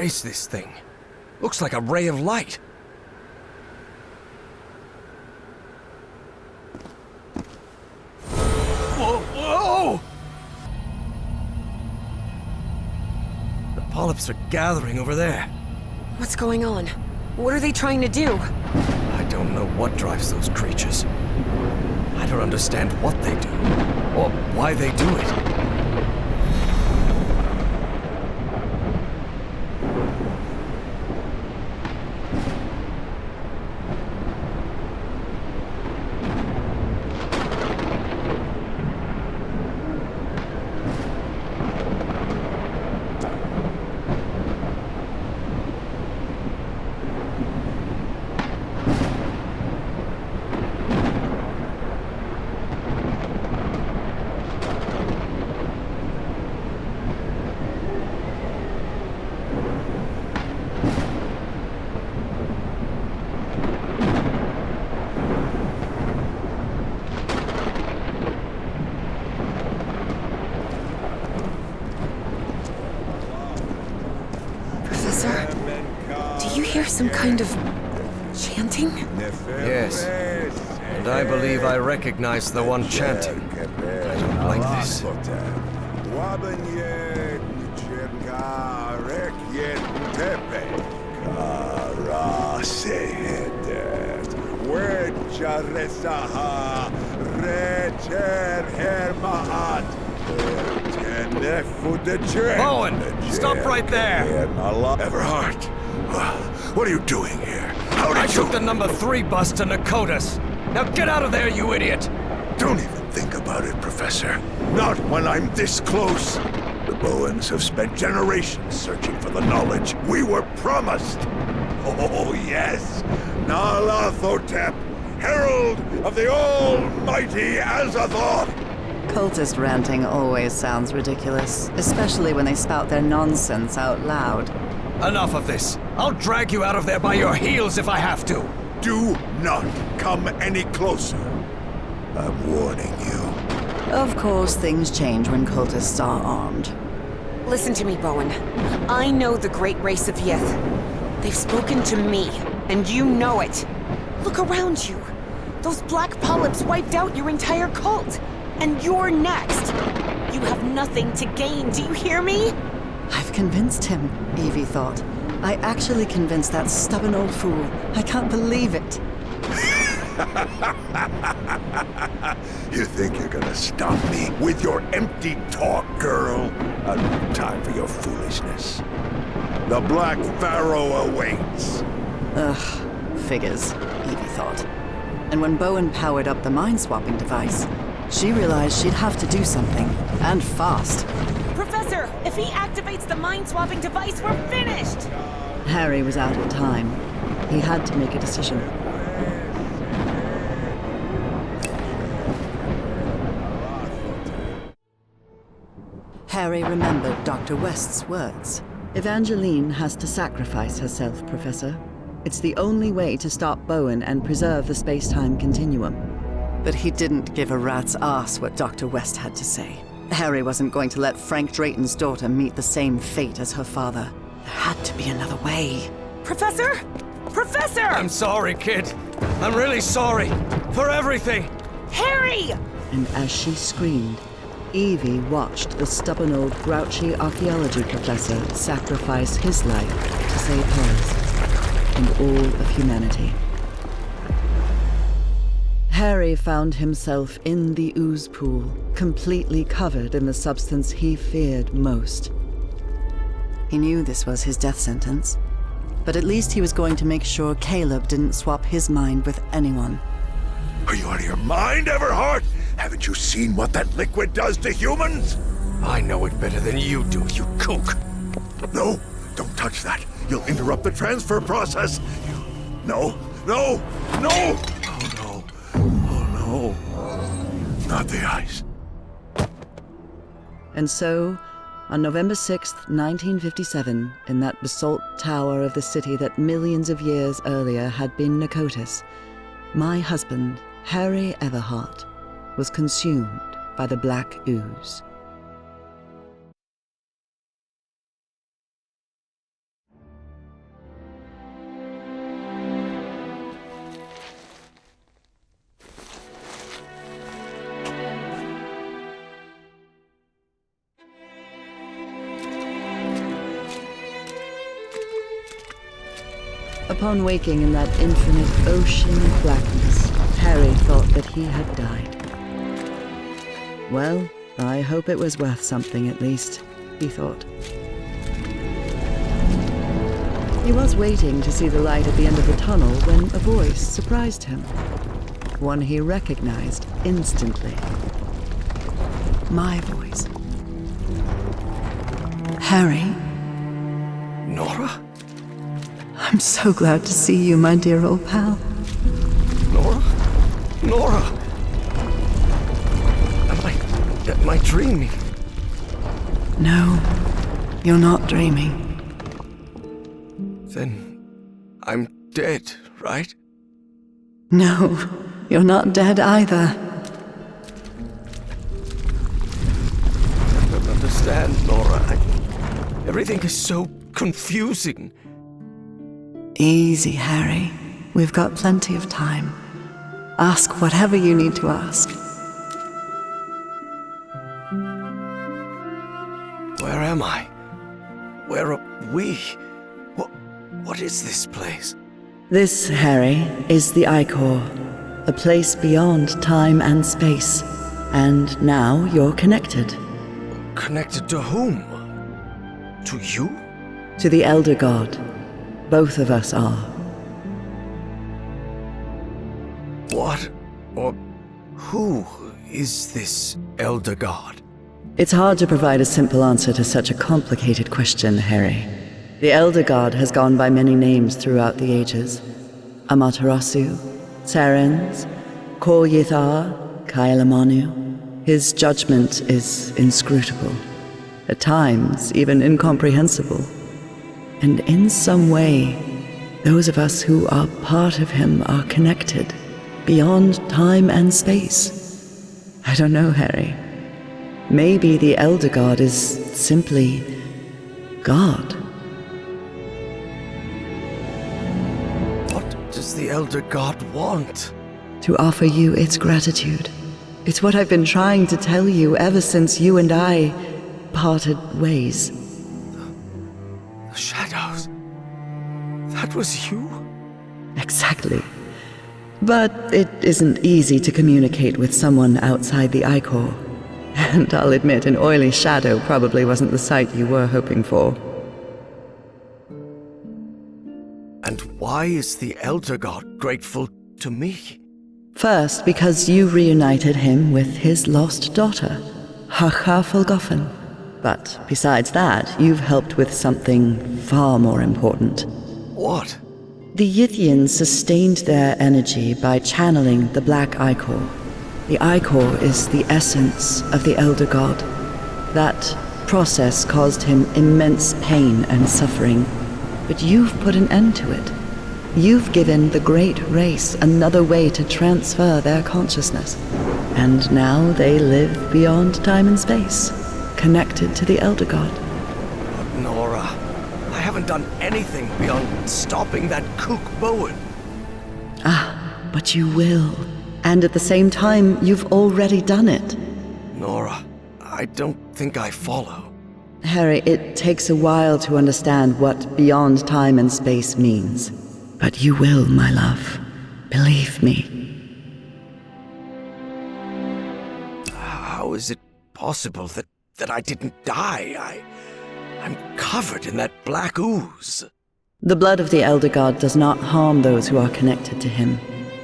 What is this thing? Looks like a ray of light. Whoa! Whoa! The polyps are gathering over there. What's going on? What are they trying to do? I don't know what drives those creatures. I don't understand what they do, or why they do it. Professor, do you hear some kind of chanting? Yes, and I believe I recognize the one chanting. I don't like this. Bowen, stop right there! Everhart, what are you doing here? How I did you... took the number 3 bus to Nakotas. Now get out of there, you idiot! Don't even think about it, Professor. Not when I'm this close. The Bowens have spent generations searching for the knowledge we were promised. Oh, yes. Nyarlathotep, herald of the almighty Azathoth. Cultist ranting always sounds ridiculous, especially when they spout their nonsense out loud. Enough of this. I'll drag you out of there by your heels if I have to. Do not come any closer. I'm warning you. Of course, things change when cultists are armed. Listen to me, Bowen. I know the great race of Yith. They've spoken to me, and you know it. Look around you. Those black polyps wiped out your entire cult. And you're next. You have nothing to gain, do you hear me? I've convinced him, Evie thought. I actually convinced that stubborn old fool. I can't believe it. You think you're gonna stop me with your empty talk, girl? I don't have time for your foolishness. The Black Pharaoh awaits. Ugh, figures, Evie thought. And when Bowen powered up the mind-swapping device, she realized she'd have to do something, and fast. Professor, if he activates the mind-swapping device, we're finished! Harry was out of time. He had to make a decision. Harry remembered Dr. West's words. Evangeline has to sacrifice herself, Professor. It's the only way to stop Bowen and preserve the space-time continuum. But he didn't give a rat's ass what Dr. West had to say. Harry wasn't going to let Frank Drayton's daughter meet the same fate as her father. There had to be another way. Professor? Professor! I'm sorry, kid. I'm really sorry. For everything. Harry! And as she screamed, Evie watched the stubborn old grouchy archaeology professor sacrifice his life to save hers and all of humanity. Harry found himself in the ooze pool, completely covered in the substance he feared most. He knew this was his death sentence, but at least he was going to make sure Caleb didn't swap his mind with anyone. Are you out of your mind, Everhart? Haven't you seen what that liquid does to humans? I know it better than you do, you kook. No, don't touch that. You'll interrupt the transfer process. No, no, no! Oh no, oh no. Not the ice. And so, on November 6th, 1957, in that basalt tower of the city that millions of years earlier had been Nakotas, my husband, Harry Everhart, was consumed by the black ooze. Upon waking in that infinite ocean of blackness, Harry thought that he had died. Well, I hope it was worth something at least, he thought. He was waiting to see the light at the end of the tunnel when a voice surprised him. One he recognized instantly. My voice. Harry? Nora? I'm so glad to see you, my dear old pal. Nora? Nora! Am I dreaming? No, you're not dreaming. Then I'm dead, right? No, you're not dead either. I don't understand, Nora. Everything is so confusing. Easy, Harry. We've got plenty of time. Ask whatever you need to ask. Where am I? Where are we? What is this place? This, Harry, is the Ichor, a place beyond time and space. And now you're connected. Connected to whom? To you? To the Elder God. Both of us are. What or who is this Elder God? It's hard to provide a simple answer to such a complicated question, Harry. The Elder God has gone by many names throughout the ages. Amaterasu, Sarens, Kor Yithar, Kailamanu. His judgment is inscrutable, at times even incomprehensible. And in some way, those of us who are part of him are connected, beyond time and space. I don't know, Harry. Maybe the Elder God is simply God. What does the Elder God want? To offer you its gratitude. It's what I've been trying to tell you ever since you and I parted ways. The shadows. That was you? Exactly. But it isn't easy to communicate with someone outside the Ichor. And I'll admit, an oily shadow probably wasn't the sight you were hoping for. And why is the Elder God grateful to me? First, because you reunited him with his lost daughter, Hacha Fulgofen. But besides that, you've helped with something far more important. What? The Yithians sustained their energy by channeling the Black Ichor. The Ichor is the essence of the Elder God. That process caused him immense pain and suffering, but you've put an end to it. You've given the great race another way to transfer their consciousness. And now they live beyond time and space, connected to the Elder God. But Nora, I haven't done anything beyond stopping that kook Bowen. But you will. And at the same time, you've already done it. Nora, I don't think I follow. Harry, it takes a while to understand what beyond time and space means. But you will, my love. Believe me. How is it possible that I didn't die? I'm covered in that black ooze. The blood of the Elder God does not harm those who are connected to him.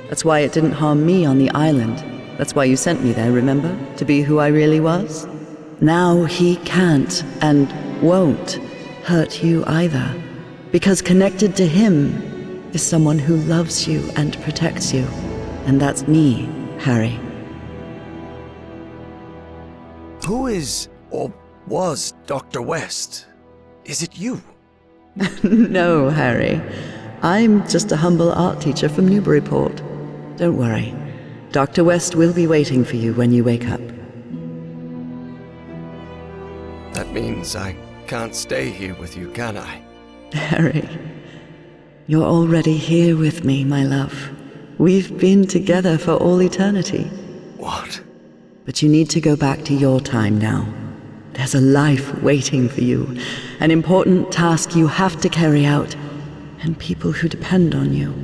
That's why it didn't harm me on the island. That's why you sent me there, remember? To be who I really was? Now he can't and won't hurt you either. Because connected to him is someone who loves you and protects you. And that's me, Harry. Who is, or was, Dr. West? Is it you? No, Harry. I'm just a humble art teacher from Newburyport. Don't worry. Dr. West will be waiting for you when you wake up. That means I can't stay here with you, can I? Harry, you're already here with me, my love. We've been together for all eternity. What? But you need to go back to your time now. There's a life waiting for you, an important task you have to carry out. and people who depend on you.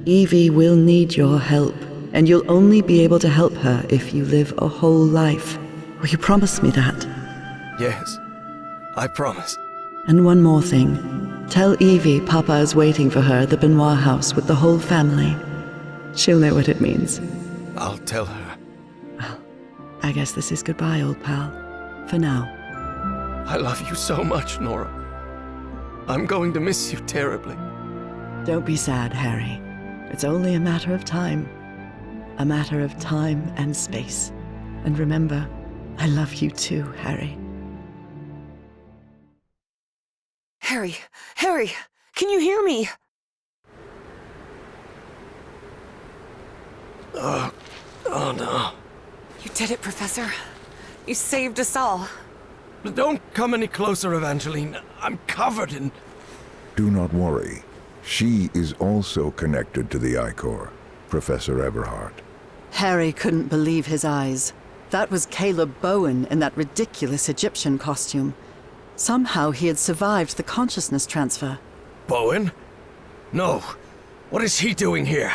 Evie will need your help, and you'll only be able to help her if you live a whole life. Will you promise me that? Yes, I promise. And one more thing. Tell Evie Papa is waiting for her at the Benoit house with the whole family. She'll know what it means. I'll tell her. I guess this is goodbye, old pal. For now. I love you so much, Nora. I'm going to miss you terribly. Don't be sad, Harry. It's only a matter of time. A matter of time and space. And remember, I love you too, Harry. Harry, can you hear me? Oh no. You did it, Professor. You saved us all. Don't come any closer, Evangeline. I'm covered in... Do not worry. She is also connected to the Ichor, Professor Everhart. Harry couldn't believe his eyes. That was Caleb Bowen in that ridiculous Egyptian costume. Somehow he had survived the consciousness transfer. Bowen? No. What is he doing here?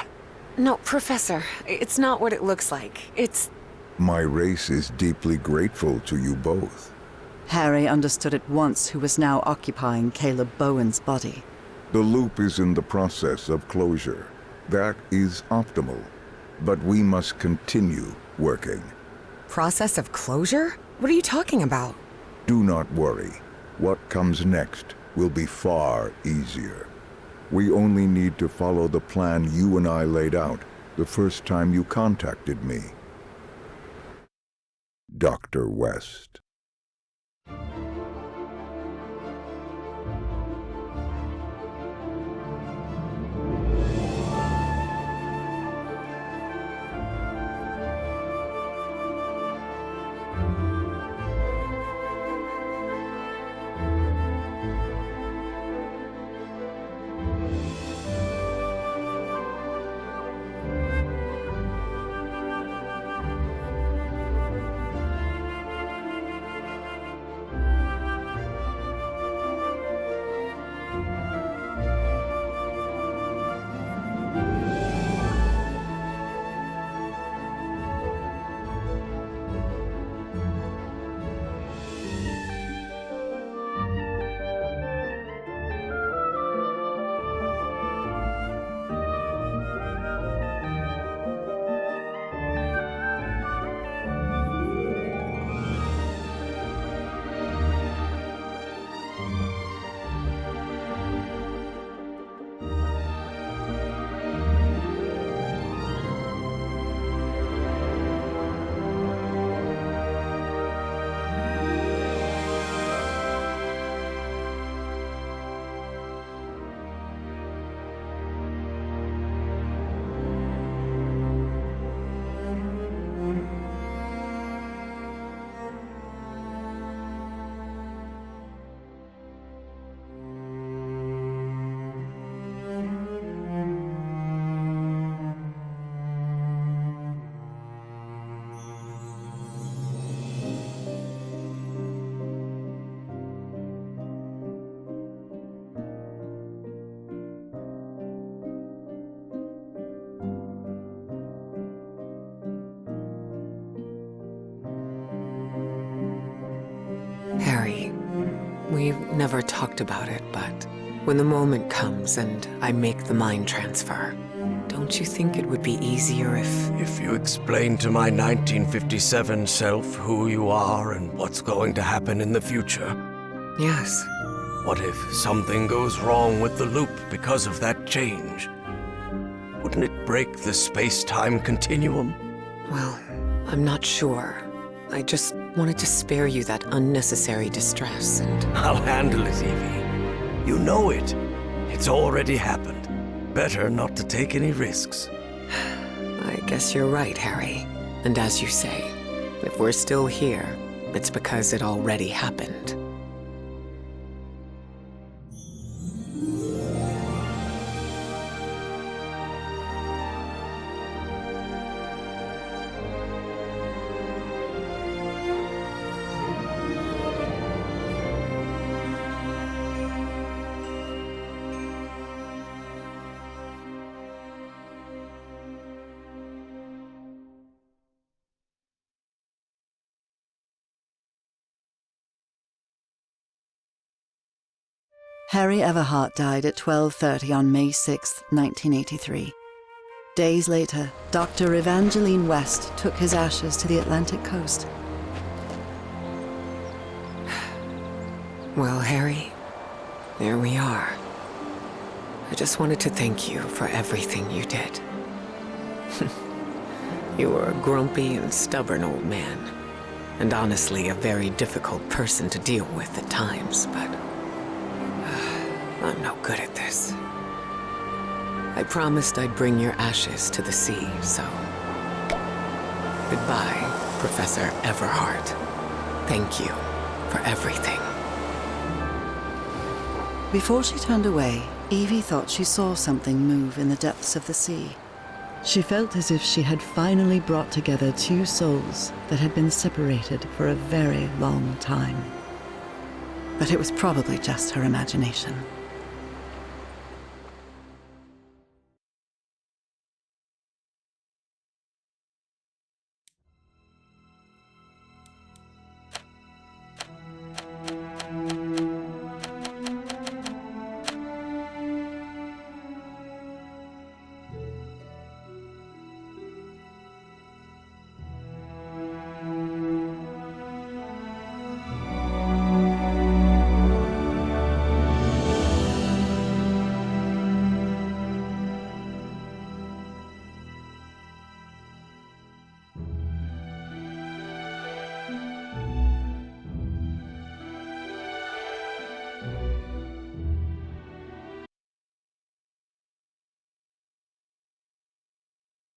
No, Professor, it's not what it looks like. It's... My race is deeply grateful to you both. Harry understood at once who was now occupying Caleb Bowen's body. The loop is in the process of closure. That is optimal. But we must continue working. Process of closure? What are you talking about? Do not worry. What comes next will be far easier. We only need to follow the plan you and I laid out the first time you contacted me. Dr. West. Harry, we've never talked about it, but when the moment comes and I make the mind transfer, don't you think it would be easier if... If you explain to my 1957 self who you are and what's going to happen in the future? Yes. What if something goes wrong with the loop because of that change? Wouldn't it break the space-time continuum? Well, I'm not sure. I just wanted to spare you that unnecessary distress and... I'll handle it, Evie. You know it. It's already happened. Better not to take any risks. I guess you're right, Harry. And as you say, if we're still here, it's because it already happened. Harry Everhart died at 12:30 on May 6, 1983. Days later, Dr. Evangeline West took his ashes to the Atlantic coast. Well, Harry, there we are. I just wanted to thank you for everything you did. You were a grumpy and stubborn old man, and honestly a very difficult person to deal with at times, but I'm no good at this. I promised I'd bring your ashes to the sea, so goodbye, Professor Everhart. Thank you for everything. Before she turned away, Evie thought she saw something move in the depths of the sea. She felt as if she had finally brought together two souls that had been separated for a very long time. But it was probably just her imagination.